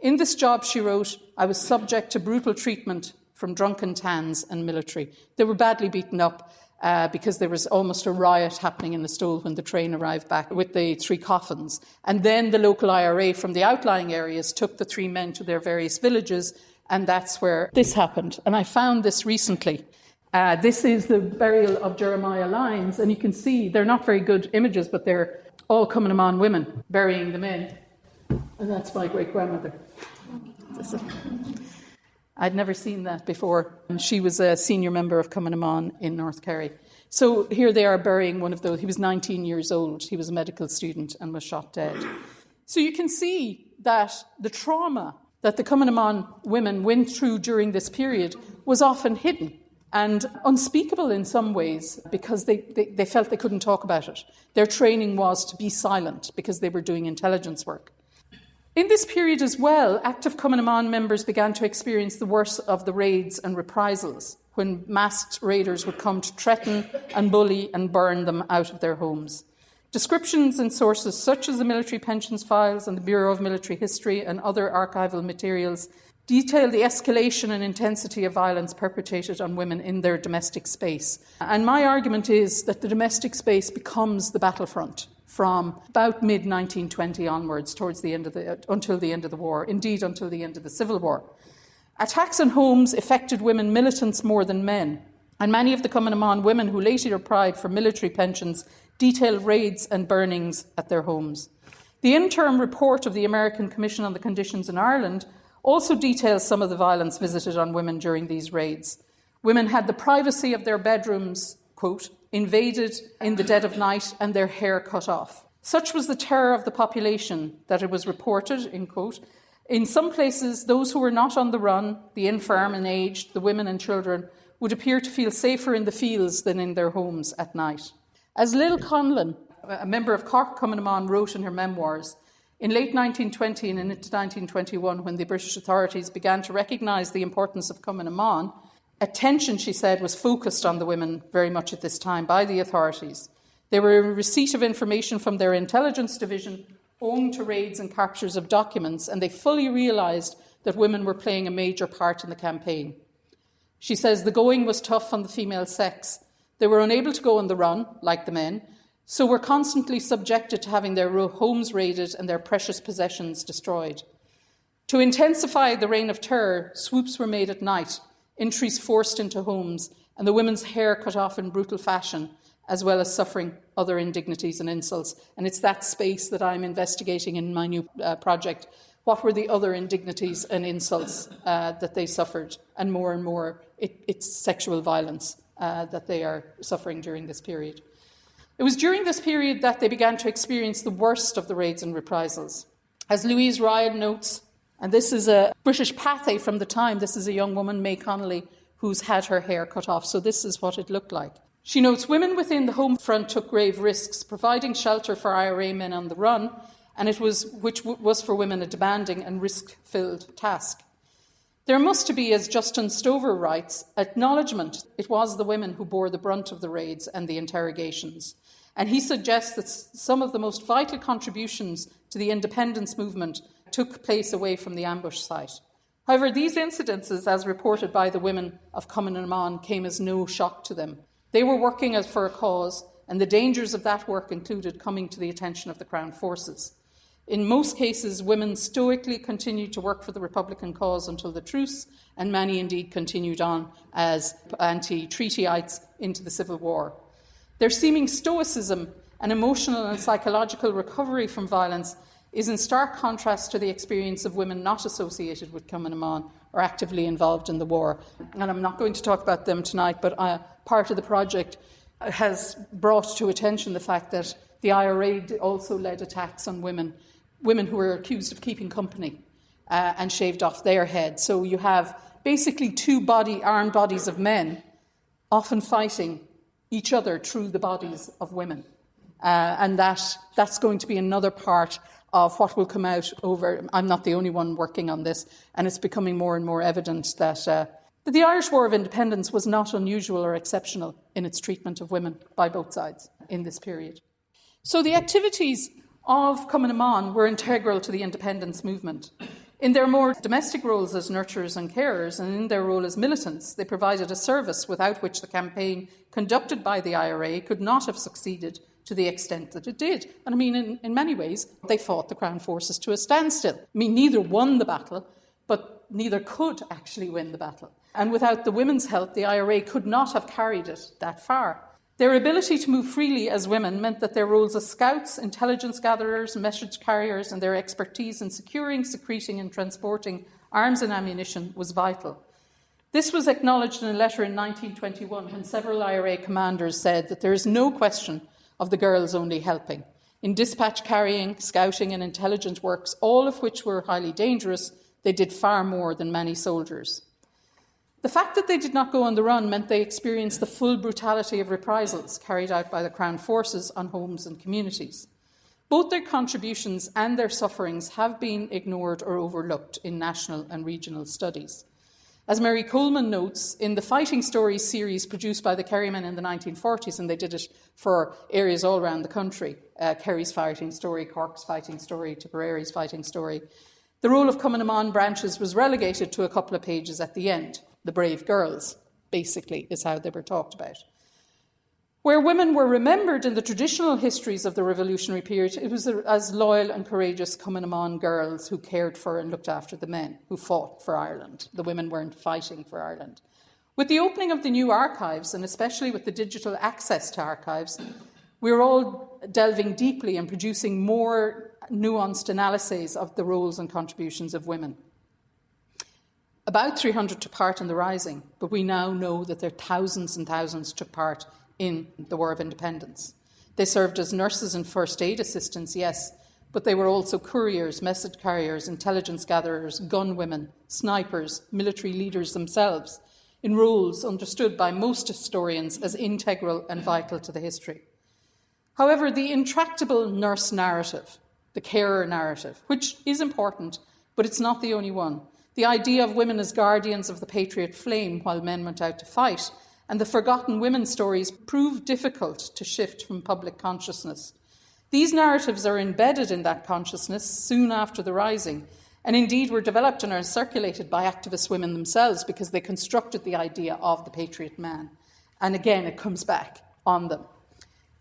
In this job, she wrote, I was subject to brutal treatment from drunken Tans and military. They were badly beaten up because there was almost a riot happening in Listowel when the train arrived back with the 3 coffins. And then the local IRA from the outlying areas took the 3 men to their various villages, and that's where this happened. And I found this recently. This is the burial of Jeremiah Lyons, and you can see they're not very good images, but they're all Cumann women burying the men. And that's my great-grandmother. I'd never seen that before. She was a senior member of Cumann in North Kerry. So here they are burying one of those. He was 19 years old. He was a medical student and was shot dead. So you can see that the trauma that the Cumann women went through during this period was often hidden and unspeakable in some ways because they felt they couldn't talk about it. Their training was to be silent because they were doing intelligence work. In this period as well, active Cumann members began to experience the worst of the raids and reprisals when masked raiders would come to threaten and bully and burn them out of their homes. Descriptions in sources such as the Military Pensions Files and the Bureau of Military History and other archival materials detail the escalation and intensity of violence perpetrated on women in their domestic space. And my argument is that the domestic space becomes the battlefront from about mid-1920 onwards, until the end of the war, indeed until the end of the Civil War. Attacks on homes affected women militants more than men, and many of the Cumann women who later applied for military pensions detailed raids and burnings at their homes. The interim report of the American Commission on the Conditions in Ireland also details some of the violence visited on women during these raids. Women had the privacy of their bedrooms, quote, invaded in the dead of night and their hair cut off. Such was the terror of the population that it was reported, in quote, in some places those who were not on the run, the infirm and aged, the women and children, would appear to feel safer in the fields than in their homes at night. As Lil Conlon, a member of Cork Cumann, wrote in her memoirs, in late 1920 and into 1921, when the British authorities began to recognise the importance of Cumann, Attention, she said, was focused on the women very much at this time by the authorities. They were in receipt of information from their intelligence division owing to raids and captures of documents, and they fully realised that women were playing a major part in the campaign. She says the going was tough on the female sex. They were unable to go on the run, like the men, so were constantly subjected to having their homes raided and their precious possessions destroyed. To intensify the reign of terror, swoops were made at night, entries forced into homes, and the women's hair cut off in brutal fashion, as well as suffering other indignities and insults. And it's that space that I'm investigating in my new project. What were the other indignities and insults that they suffered? And more, it's sexual violence that they are suffering during this period. It was during this period that they began to experience the worst of the raids and reprisals. As Louise Ryan notes, and this is a British pathe from the time, this is a young woman, May Connolly, who's had her hair cut off, so this is what it looked like. She notes, women within the home front took grave risks, providing shelter for IRA men on the run, and which was for women a demanding and risk-filled task. There must be, as Justin Stover writes, acknowledgement it was the women who bore the brunt of the raids and the interrogations. And he suggests that some of the most vital contributions to the independence movement took place away from the ambush site. However, these incidences, as reported by the women of Amon, came as no shock to them. They were working for a cause, and the dangers of that work included coming to the attention of the Crown forces. In most cases, women stoically continued to work for the Republican cause until the truce, and many indeed continued on as anti-treatyites into the Civil War. Their seeming stoicism and emotional and psychological recovery from violence is in stark contrast to the experience of women not associated with Amon or actively involved in the war. And I'm not going to talk about them tonight, but part of the project has brought to attention the fact that the IRA also led attacks on women who were accused of keeping company and shaved off their heads. So you have basically two armed bodies of men often fighting each other through the bodies of women. And that's going to be another part of what will come out over. I'm not the only one working on this, and it's becoming more and more evident that the Irish War of Independence was not unusual or exceptional in its treatment of women by both sides in this period. So the activities of Amon were integral to the independence movement. In their more domestic roles as nurturers and carers, and in their role as militants, they provided a service without which the campaign conducted by the IRA could not have succeeded to the extent that it did. And I mean, in many ways, they fought the Crown forces to a standstill. I mean, neither won the battle, but neither could actually win the battle. And without the women's help, the IRA could not have carried it that far. Their ability to move freely as women meant that their roles as scouts, intelligence gatherers, message carriers, and their expertise in securing, secreting, and transporting arms and ammunition was vital. This was acknowledged in a letter in 1921 when several IRA commanders said that there is no question of the girls only helping. In dispatch carrying, scouting, and intelligence works, all of which were highly dangerous, they did far more than many soldiers. The fact that they did not go on the run meant they experienced the full brutality of reprisals carried out by the Crown forces on homes and communities. Both their contributions and their sufferings have been ignored or overlooked in national and regional studies. As Mary Coleman notes, in the Fighting Stories series produced by the Kerrymen in the 1940s, and they did it for areas all around the country, Kerry's Fighting Story, Cork's Fighting Story, Tipperary's Fighting Story, the role of Amon branches was relegated to a couple of pages at the end. The brave girls, basically, is how they were talked about. Where women were remembered in the traditional histories of the revolutionary period, it was as loyal and courageous Amon girls who cared for and looked after the men who fought for Ireland. The women weren't fighting for Ireland. With the opening of the new archives, and especially with the digital access to archives, we're all delving deeply and producing more nuanced analyses of the roles and contributions of women. About 300 took part in the Rising, but we now know that there are thousands and thousands took part in the War of Independence. They served as nurses and first aid assistants, yes, but they were also couriers, message carriers, intelligence gatherers, gunwomen, snipers, military leaders themselves, in roles understood by most historians as integral and vital to the history. However, the intractable nurse narrative, the carer narrative, which is important, but it's not the only one, the idea of women as guardians of the patriot flame while men went out to fight, and the forgotten women stories proved difficult to shift from public consciousness. These narratives are embedded in that consciousness soon after the Rising, and indeed were developed and are circulated by activist women themselves because they constructed the idea of the patriot man. And again, it comes back on them.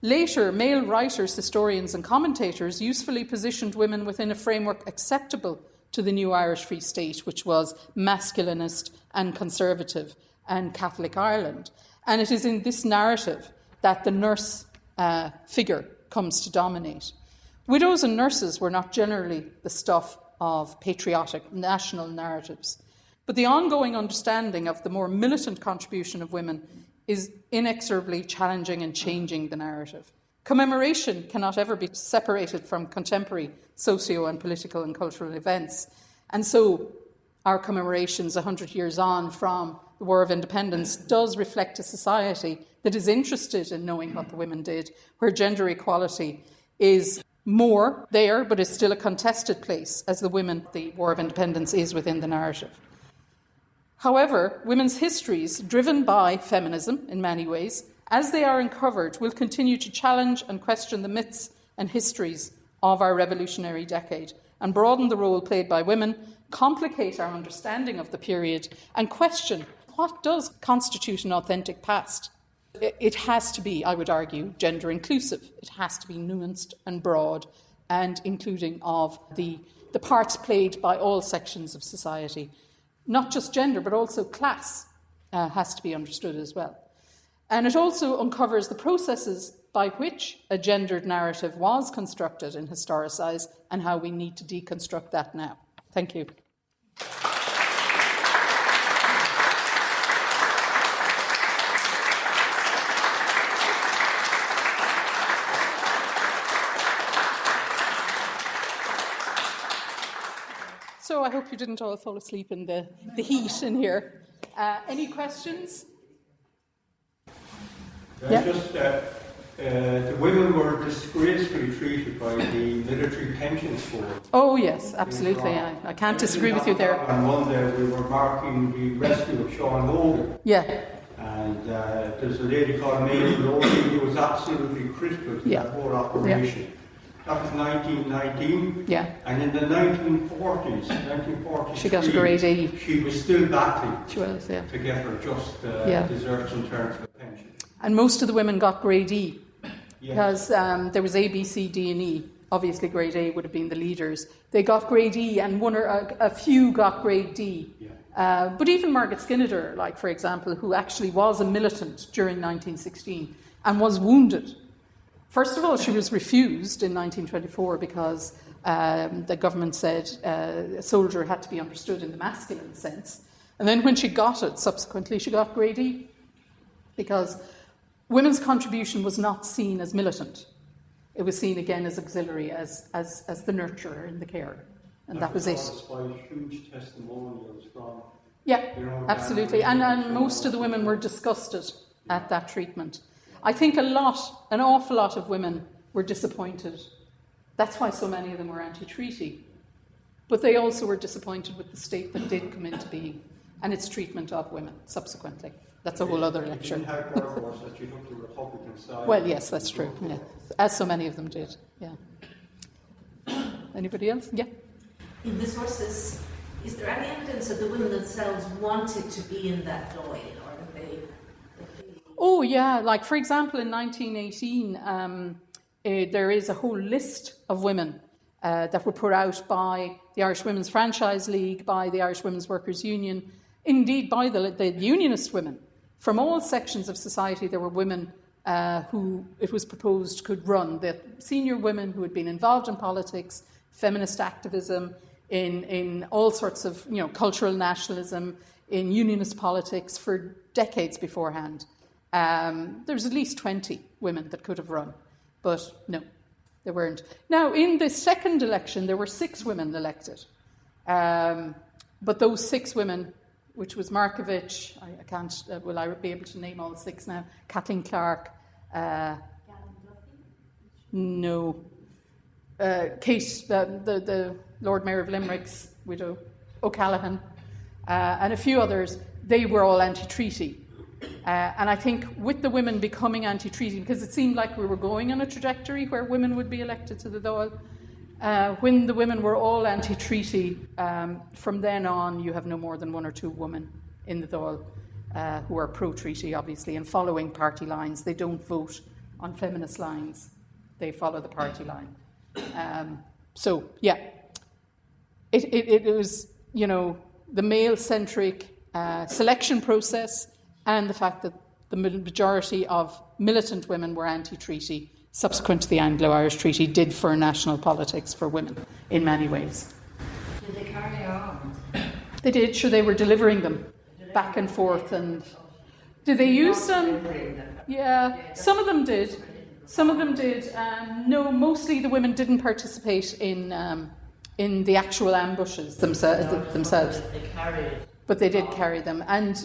Later, male writers, historians and commentators usefully positioned women within a framework acceptable to the new Irish Free State, which was masculinist and conservative and Catholic Ireland. And it is in this narrative that the nurse figure comes to dominate. Widows and nurses were not generally the stuff of patriotic national narratives, but the ongoing understanding of the more militant contribution of women is inexorably challenging and changing the narrative. Commemoration cannot ever be separated from contemporary socio and political and cultural events. And so our commemorations 100 years on from the War of Independence does reflect a society that is interested in knowing what the women did, where gender equality is more there, but is still a contested place, as the War of Independence is within the narrative. However, women's histories, driven by feminism in many ways, as they are uncovered, will continue to challenge and question the myths and histories of our revolutionary decade and broaden the role played by women, complicate our understanding of the period, and question what does constitute an authentic past. It has to be, I would argue, gender inclusive. It has to be nuanced and broad and including of the parts played by all sections of society. Not just gender, but also class has to be understood as well. And it also uncovers the processes by which a gendered narrative was constructed and historicised and how we need to deconstruct that now. Thank you. So I hope you didn't all fall asleep in the heat in here. Any questions? Yeah. Just the women were disgracefully treated by the military pensions board. Oh yes, absolutely. I can't disagree with you there. On Monday we were marking the rescue of Sean Logan. Yeah. And there's a lady called Mabel Logan who was absolutely critical to that whole operation. Yeah. That was 1919. Yeah. And in the 1940s, she got a grade A. She was still battling. She was, yeah. To get her just deserts in terms of pension. And most of the women got grade E because there was A, B, C, D, and E. Obviously, grade A would have been the leaders. They got grade E, and one or a few got grade D. Yeah. But even Margaret Skinner, like for example, who actually was a militant during 1916 and was wounded. First of all, she was refused in 1924 because the government said a soldier had to be understood in the masculine sense. And then when she got it, subsequently, she got grade E because women's contribution was not seen as militant. It was seen again as auxiliary, as the nurturer and the carer. And that was it. Huge testimonials from absolutely. And most of the women were disgusted at that treatment. I think an awful lot of women were disappointed. That's why so many of them were anti-treaty. But they also were disappointed with the state that did come into being and its treatment of women subsequently. That's a whole other lecture. Well, yes, that's true. Yeah. As so many of them did. Yeah. Anybody else? Yeah. In the sources, is there any evidence that the women themselves wanted to be in that Dáil, or that they? Oh, yeah. Like, for example, in 1918, there is a whole list of women that were put out by the Irish Women's Franchise League, by the Irish Women's Workers' Union, indeed by the unionist women. From all sections of society, there were women who it was proposed could run. The senior women who had been involved in politics, feminist activism, in all sorts of cultural nationalism, in unionist politics for decades beforehand. There was at least 20 women that could have run, but no, there weren't. Now, in the second election, there were 6 women elected. But those 6 women, which was Markovich, I can't, will I be able to name all 6 now? Kathleen Clark. No. Kate, the Lord Mayor of Limerick's widow. O'Callaghan. and a few others, they were all anti-treaty. And I think with the women becoming anti-treaty, because it seemed like we were going on a trajectory where women would be elected to the Dáil, when the women were all anti-treaty, from then on you have no more than one or two women in the Dáil who are pro-treaty, obviously, and following party lines. They don't vote on feminist lines. They follow the party line. So, yeah, it was, you know, the male-centric selection process and the fact that the majority of militant women were anti-treaty subsequent to the Anglo-Irish Treaty did for national politics for women in many ways. Did they carry arms? They did, sure, they were delivering them back and forth. And did they use them? Yeah, some of them did. Some of them did. No, mostly the women didn't participate in the actual ambushes themselves. They carried. But they did carry them, and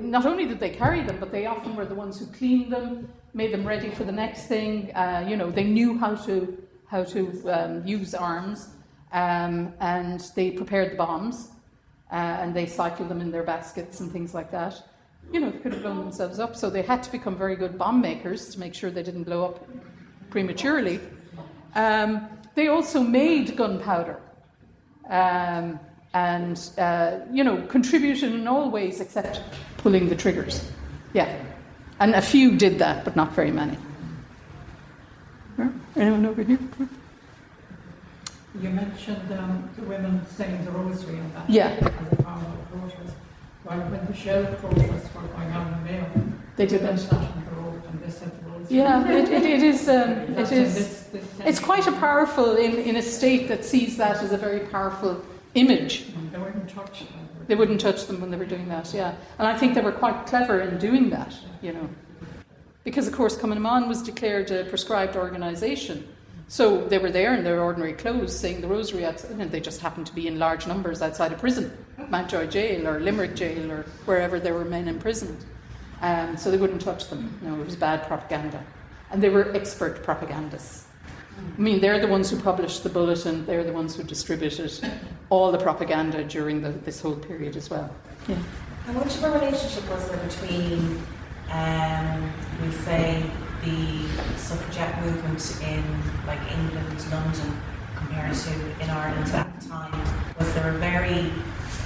not only did they carry them, but they often were the ones who cleaned them, made them ready for the next thing. You know, they knew how to use arms, and they prepared the bombs, and they cycled them in their baskets and things like that. You know, they could have blown themselves up, so they had to become very good bomb makers to make sure they didn't blow up prematurely. They also made gunpowder. And you know, contributed in all ways except pulling the triggers. Yeah. And a few did that, but not very many. Anyone over here? You mentioned the women saying the rosary and that. Yeah. As a form of protest. Well, when the shell protests were going on in Mayo, they did that. Sat on the road and they said the rosary. Yeah, it is. It's quite a powerful, in a state that sees that as a very powerful image. They wouldn't touch them. They wouldn't touch them when they were doing that, yeah. And I think they were quite clever in doing that, you know. Because, of course, Amon was declared a proscribed organisation. So they were there in their ordinary clothes saying the rosary outside, and they just happened to be in large numbers outside a prison, Mountjoy Jail or Limerick Jail or wherever there were men imprisoned. So they wouldn't touch them. No, it was bad propaganda. And they were expert propagandists. I mean, they're the ones who published the bulletin, they're the ones who distributed all the propaganda during this whole period as well. Yeah. How much of a relationship was there between, we say, the suffragette movement in like England, London, compared to in Ireland at the time?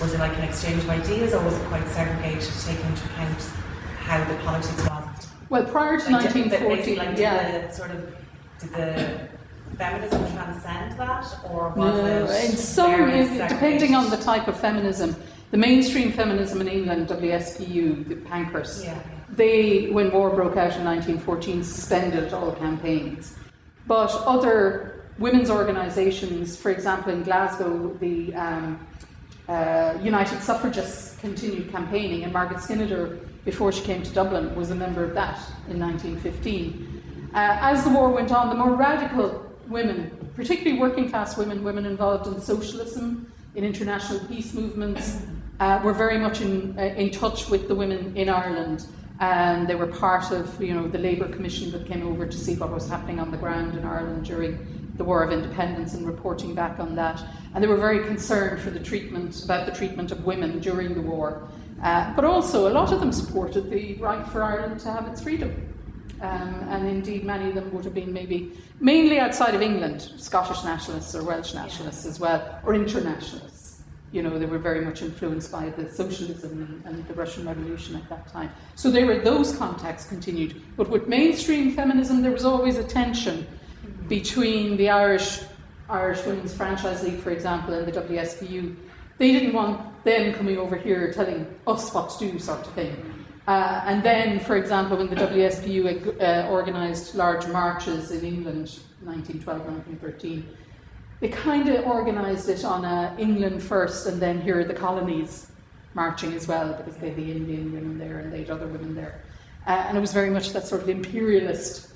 Was it like an exchange of ideas, or was it quite segregated, taking into account how the politics was? Well, prior to 1940, did the feminism transcend that, or was it? In some, depending on the type of feminism, the mainstream feminism in England, WSPU, the Pankhurst, they, when war broke out in 1914, suspended all campaigns. But other women's organisations, for example, in Glasgow, the United Suffragists continued campaigning, and Margaret Skinner, before she came to Dublin, was a member of that in 1915. As the war went on, the more radical women, particularly working class women, women involved in socialism, in international peace movements, were very much in touch with the women in Ireland, and they were part of, you know, the Labour Commission that came over to see what was happening on the ground in Ireland during the War of Independence and reporting back on that. And they were very concerned for about the treatment of women during the war. But also, a lot of them supported the right for Ireland to have its freedom. And indeed, many of them would have been mainly outside of England, Scottish nationalists or Welsh nationalists as well, or internationalists. You know, they were very much influenced by the socialism and the Russian Revolution at that time. So those contacts continued. But with mainstream feminism, there was always a tension between the Irish Women's Franchise League, for example, and the WSPU. They didn't want them coming over here telling us what to do, sort of thing. And then, for example, when the WSPU organised large marches in England, 1912, 1913, they kind of organised it on England first, and then here are the colonies marching as well, because they had the Indian women there and they had other women there. And it was very much that sort of imperialist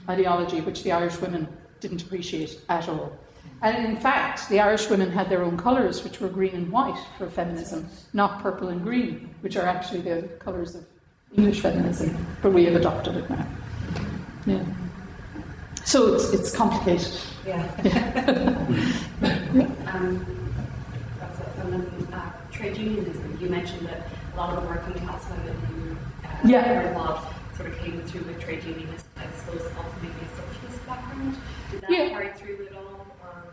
ideology, which the Irish women didn't appreciate at all. And in fact, the Irish women had their own colours, which were green and white for feminism, not purple and green, which are actually the colours of English feminism, but we have adopted it now. Yeah. So it's complicated. Yeah. That's what feminism, trade unionism. You mentioned that a lot of the working class women who Yeah. were involved sort of came through with trade unionist, I suppose, ultimately a socialist background. Did that Yeah. carry through at all? Or?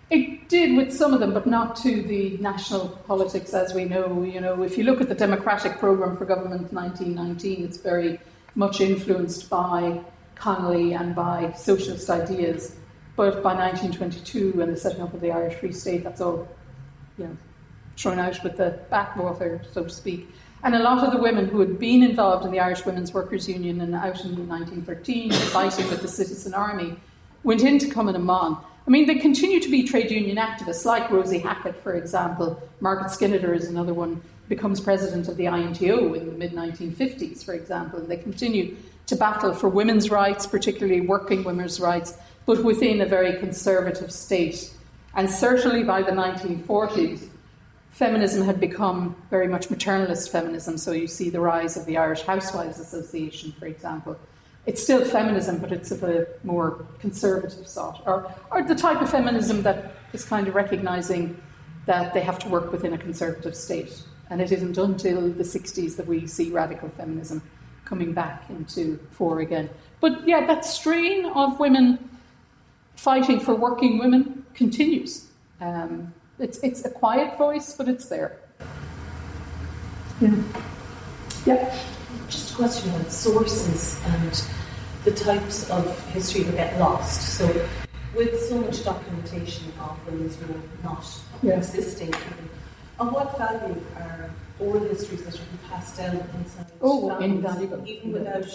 It did with some of them, but not to the national politics as we know. You know, if you look at the Democratic Programme for Government 1919, it's very much influenced by Connolly and by socialist ideas. But by 1922 and the setting up of the Irish Free State, that's all, you know, thrown out with the bathwater, so to speak. And a lot of the women who had been involved in the Irish Women's Workers' Union and out in 1913, fighting with the Citizen Army, went into Cumann and Amon. I mean, they continue to be trade union activists, like Rosie Hackett, for example. Margaret Skinner is another one, becomes president of the INTO in the mid-1950s, for example. And they continue to battle for women's rights, particularly working women's rights, but within a very conservative state. And certainly by the 1940s, feminism had become very much maternalist feminism. So you see the rise of the Irish Housewives Association, for example. It's still feminism, but it's of a more conservative sort, or the type of feminism that is kind of recognising that they have to work within a conservative state. And it isn't until the 60s that we see radical feminism coming back into fore again. But yeah, that strain of women fighting for working women continues. It's a quiet voice, but it's there. Yeah. Just a question on sources and the types of history that get lost. So, with so much documentation of women's role not existing, of what value are oral histories that have been passed down inside? Oh, invaluable. Even without.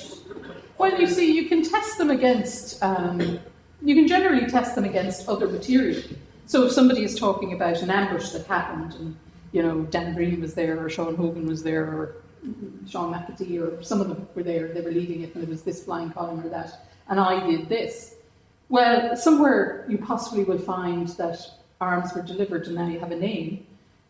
Well, you see, you can test them against. You can generally test them against other material. So, if somebody is talking about an ambush that happened, and you know Dan Breen was there, or Sean Hogan was there, or Sean McAtee, or some of them were there, they were leading it, and there was this flying column or that, and I did this. Well, somewhere you possibly will find that arms were delivered and now you have a name,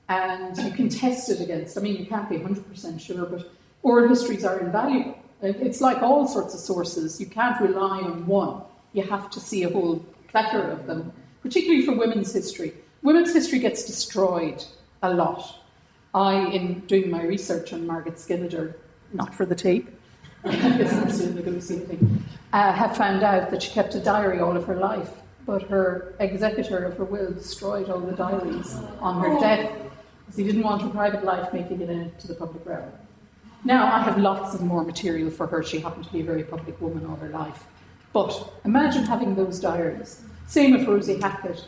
and you can test it against, I mean, you can't be 100% sure, but oral histories are invaluable. It's like all sorts of sources. You can't rely on one. You have to see a whole plethora of them, particularly for women's history. Women's history gets destroyed a lot. in doing my research on Margaret Skinner, not for the tape, have found out that she kept a diary all of her life, but her executor of her will destroyed all the diaries on her death because he didn't want her private life making it into the public realm. Now, I have lots of more material for her. She happened to be a very public woman all her life. But imagine having those diaries. Same with Rosie Hackett.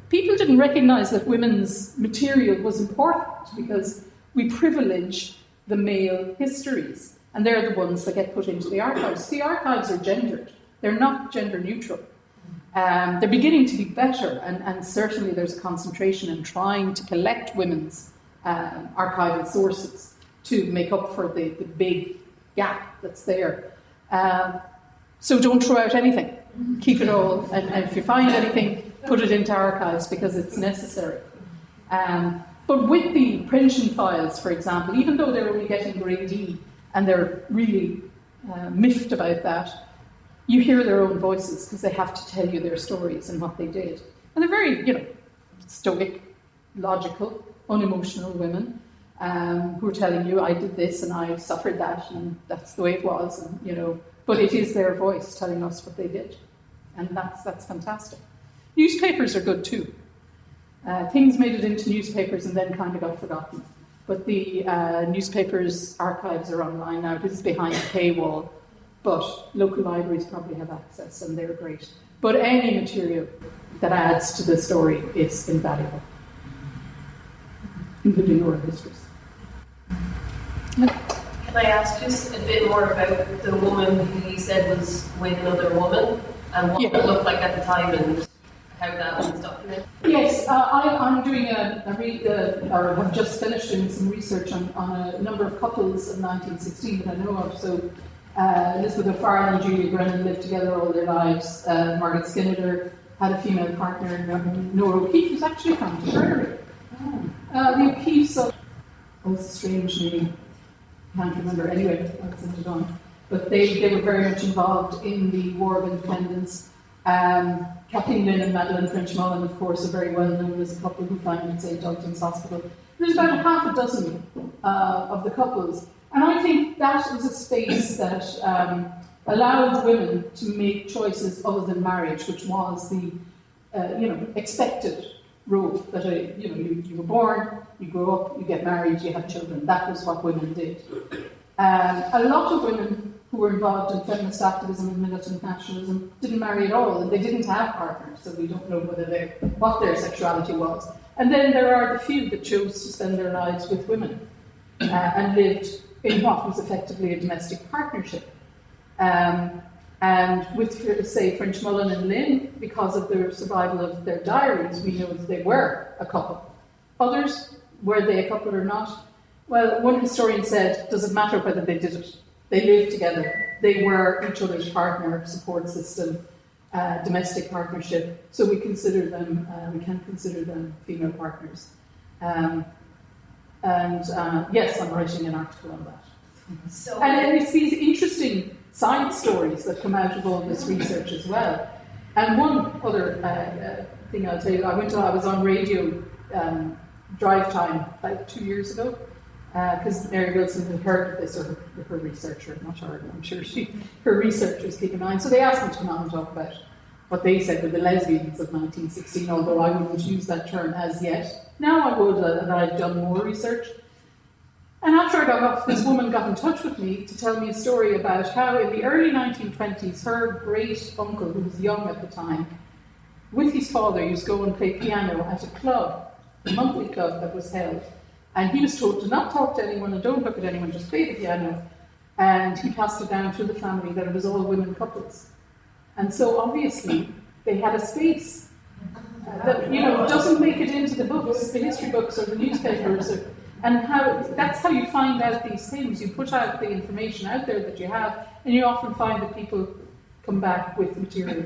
People didn't recognise that women's material was important because we privilege the male histories, and they're the ones that get put into the archives. The archives are gendered. They're not gender neutral. They're beginning to be better, and certainly there's a concentration in trying to collect women's archival sources to make up for the big gap that's there. So don't throw out anything. Keep it all, and if you find anything, put it into archives because it's necessary. But with the pension files, for example, even though they're only getting grade E and they're really miffed about that, you hear their own voices because they have to tell you their stories and what they did. And they're very, stoic, logical, unemotional women who are telling you, I did this and I suffered that and that's the way it was, and but it is their voice telling us what they did. And that's fantastic. Newspapers are good too. Things made it into newspapers and then kind of got forgotten. But the newspapers' archives are online now. This is behind a paywall, but local libraries probably have access and they're great. But any material that adds to the story is invaluable, including oral histories. Can I ask just a bit more about the woman who you said was with another woman and what it looked like at the time and how that was documented? Yes, I'm doing or have just finished doing some research on a number of couples of 1916 that I know of. So Elizabeth OFarrell and Julia Brennan lived together all their lives. Margaret Skinner had a female partner. Norah O'Keeffe was actually from Tipperary. The O'Keeffes of... it's a strange name. Can't remember. Anyway, that's it on. But they were very much involved in the War of Independence. Kathleen Lynn and Madeleine French Mullen, of course, are very well known as a couple who founded St. Dunstan's Hospital. There's about half a dozen of the couples, and I think that was a space that allowed women to make choices other than marriage, which was the expected road that you were born, you grow up, you get married, you have children. That was what women did. A lot of women who were involved in feminist activism and militant nationalism didn't marry at all, and they didn't have partners, so we don't know what their sexuality was. And then there are the few that chose to spend their lives with women and lived in what was effectively a domestic partnership. And with, say, French Mullen and Lynn, because of the survival of their diaries, we know that they were a couple. Others, were they a couple or not? Well, one historian said, does it matter whether they did it? They lived together. They were each other's partner, support system, domestic partnership. So we consider them, we can consider them female partners. Yes, I'm writing an article on that. So, and it's these interesting side stories that come out of all this research as well. And one other thing I'll tell you, I was on radio drive time about 2 years ago, because Mary Wilson had heard of this, or her researcher, not her, I'm sure her researchers keep in mind. So they asked me to come on and talk about what they said were the lesbians of 1916, although I wouldn't use that term as yet. Now I would, and I've done more research. And after I got off, this woman got in touch with me to tell me a story about how in the early 1920s, her great uncle, who was young at the time, with his father, used to go and play piano at a club, a monthly club that was held. And he was told to not talk to anyone and don't look at anyone, just play the piano. And he passed it down through the family that it was all women couples. And so obviously they had a space that doesn't make it into the books, the history books or the newspapers. That's how you find out these things. You put out the information out there that you have, and you often find that people come back with material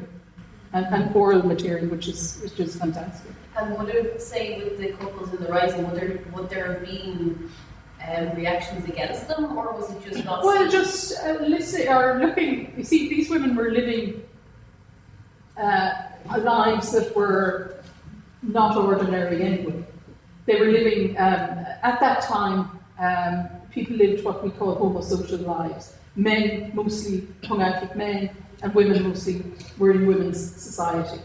and oral material, which is fantastic. And would it say with the couples in the Rising, would there have been reactions against them, or was it just not? Well, just looking. You see, these women were living lives that were not ordinary anyway. They were living at that time. People lived what we call homosocial lives. Men mostly hung out with men, and women mostly were in women's society.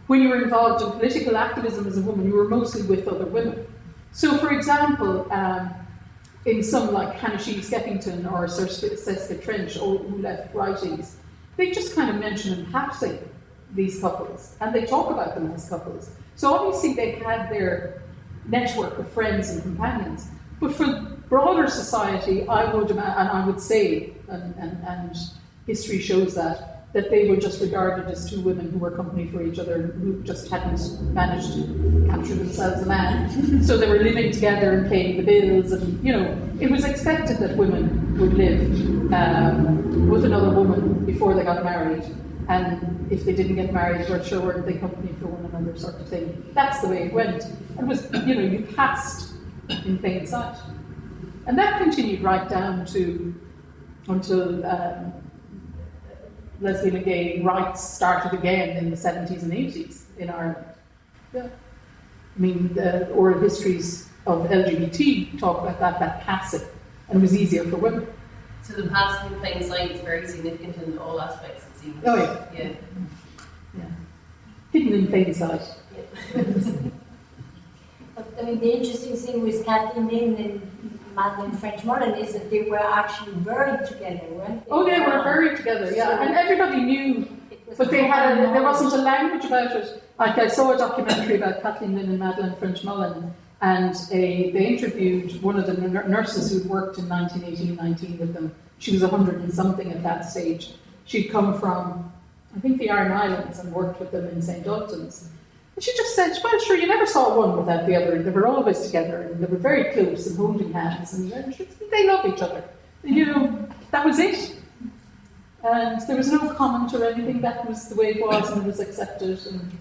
When you were involved in political activism as a woman, you were mostly with other women. So, for example, in some like Hannah Sheehy Skeffington or Sir Seska Trench, who left writings, they just kind of mention in passing these couples, and they talk about them as couples. So obviously they had their network of friends and companions. But for broader society, I would say, and history shows that they were just regarded as two women who were company for each other, who just hadn't managed to capture themselves a man. So they were living together and paying the bills, and it was expected that women would live with another woman before they got married. And if they didn't get married, weren't they company for one another, sort of thing. That's the way it went. It was, you passed in plain sight. And that continued right down until lesbian and gay rights started again in the 70s and 80s in Ireland. Yeah. I mean, the oral histories of LGBT talk about that passing, and it was easier for women. So the passing in plain sight is very significant in all aspects, it seems. Oh, yeah. Yeah. Hidden in plain sight. Yeah. But I mean, the interesting thing with Kathleen Lynn and Madeleine French Mullen is that they were actually buried together, weren't they? Oh, they were buried together, yeah. So, and everybody knew, but there wasn't a language about it. Like, I saw a documentary about Kathleen Lynn and Madeleine French Mullen, and they interviewed one of the nurses who'd worked in 1918-19 with them. She was 100 and something at that stage. She'd come from, I think, the Iron Islands and worked with them in St. Dalton's. And she just said, well, sure, you never saw one without the other. They were always together, and they were very close and holding hands, and they love each other. And, that was it. And there was no comment or anything. That was the way it was, and it was accepted. And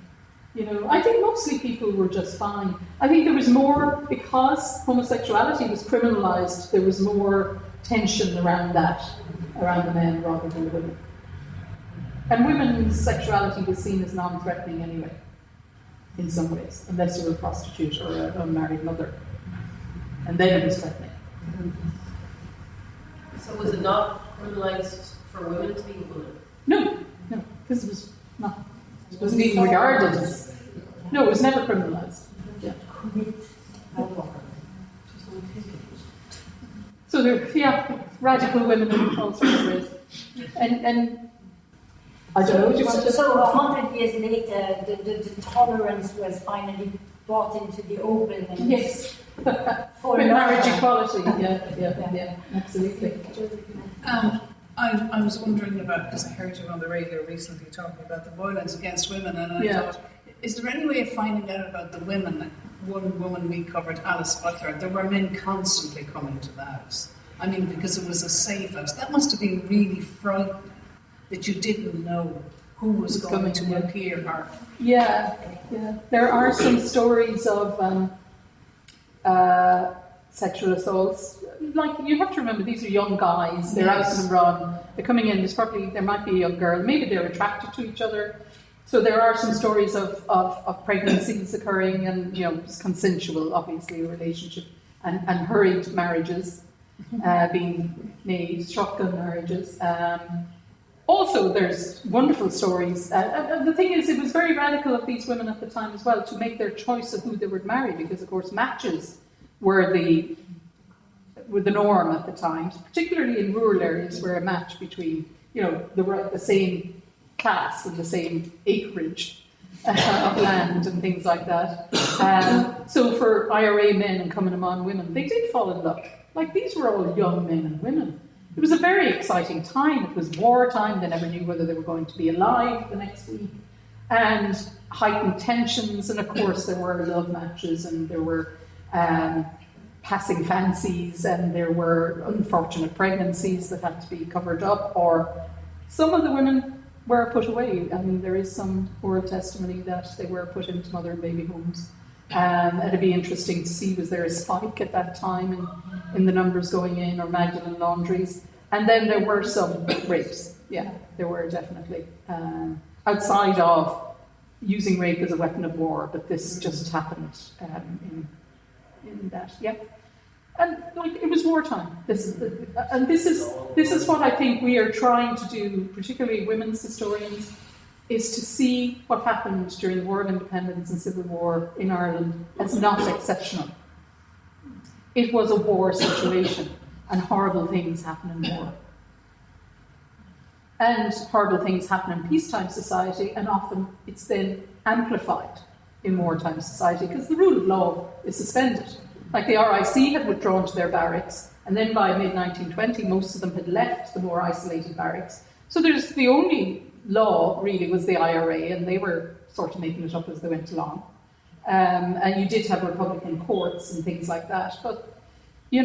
I think mostly people were just fine. I think there was more, because homosexuality was criminalised, there was more tension around the men rather than the women. And women's sexuality was seen as non-threatening anyway, in some ways, unless you were a prostitute or an unmarried mother. and then it was threatening. So was it not criminalised for women to be women? No, because it was not. It wasn't even regarded as. No, it was never criminalised. Yeah. So there, radical women in all sorts of ways. And I don't know. Do you want to? So 100 years later, the tolerance was finally brought into the open. And Yes. For marriage equality. Yeah, absolutely. I was wondering about, because I heard you on the radio recently talking about the violence against women, and I thought, is there any way of finding out about the women? One woman we covered, Alice Butler, there were men constantly coming to the house. I mean, because it was a safe house. That must have been really frightening, that you didn't know who was going to appear. Or... Yeah. There are some stories of sexual assaults. Like, you have to remember, these are young guys. They're out on the run. They're coming in. There might be a young girl. Maybe they're attracted to each other. So there are some stories of pregnancies occurring, and it's consensual, obviously, relationship, and hurried marriages being made, shotgun marriages. Also, there's wonderful stories. The thing is, it was very radical of these women at the time as well to make their choice of who they would marry, because, of course, matches were the norm at the time, particularly in rural areas where a match between the same class and the same acreage of land and things like that. So for IRA men and coming among women, they did fall in love. Like, these were all young men and women. It was a very exciting time. It was wartime. They never knew whether they were going to be alive the next week. And heightened tensions. And of course, there were love matches, and there were passing fancies, and there were unfortunate pregnancies that had to be covered up, or some of the women were put away. I mean, there is some oral testimony that they were put into mother and baby homes. It'd be interesting to see, was there a spike at that time in the numbers going in, or Magdalene laundries? And then there were some rapes. Yeah, there were definitely. Outside of using rape as a weapon of war, but this just happened in that. Yeah. And it was wartime. This is what I think we are trying to do, particularly women's historians, is to see what happened during the War of Independence and Civil War in Ireland as not exceptional. It was a war situation, and horrible things happen in war. And horrible things happen in peacetime society, and often it's then amplified in wartime society, because the rule of law is suspended. Like, the RIC had withdrawn to their barracks, and then by mid-1920, most of them had left the more isolated barracks. So the only law really was the IRA, and they were sort of making it up as they went along. And you did have Republican courts and things like that, but it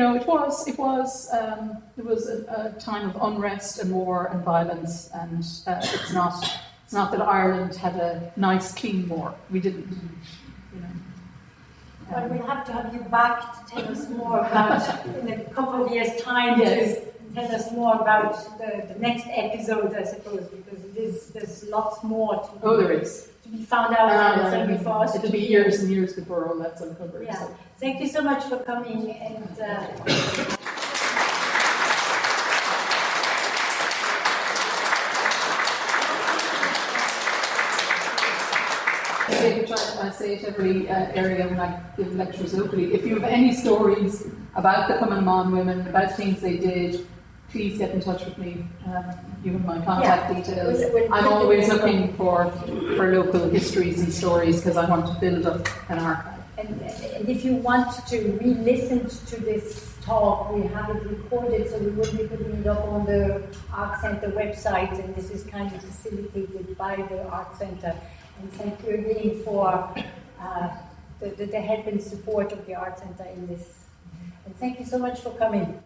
was a time of unrest and war and violence, and it's not that Ireland had a nice, clean war. We didn't. Well, we'll have to have you back to tell us more about, in a couple of years' time, to tell us more about the next episode, I suppose, because there's lots more to be found out and for us. It'll be years and years before all that's uncovered. Yeah. So. Thank you so much for coming. And I say to every area when I give lectures locally, if you have any stories about the Coming Amon women, about things they did, please get in touch with me. You have my contact details. I'm always looking for local histories and stories, because I want to build up an archive. And if you want to re-listen to this talk, we have it recorded, so we will be putting it up on the Art Centre website, and this is kind of facilitated by the Art Centre. And thank you again for the help and support of the Art Centre in this. And thank you so much for coming.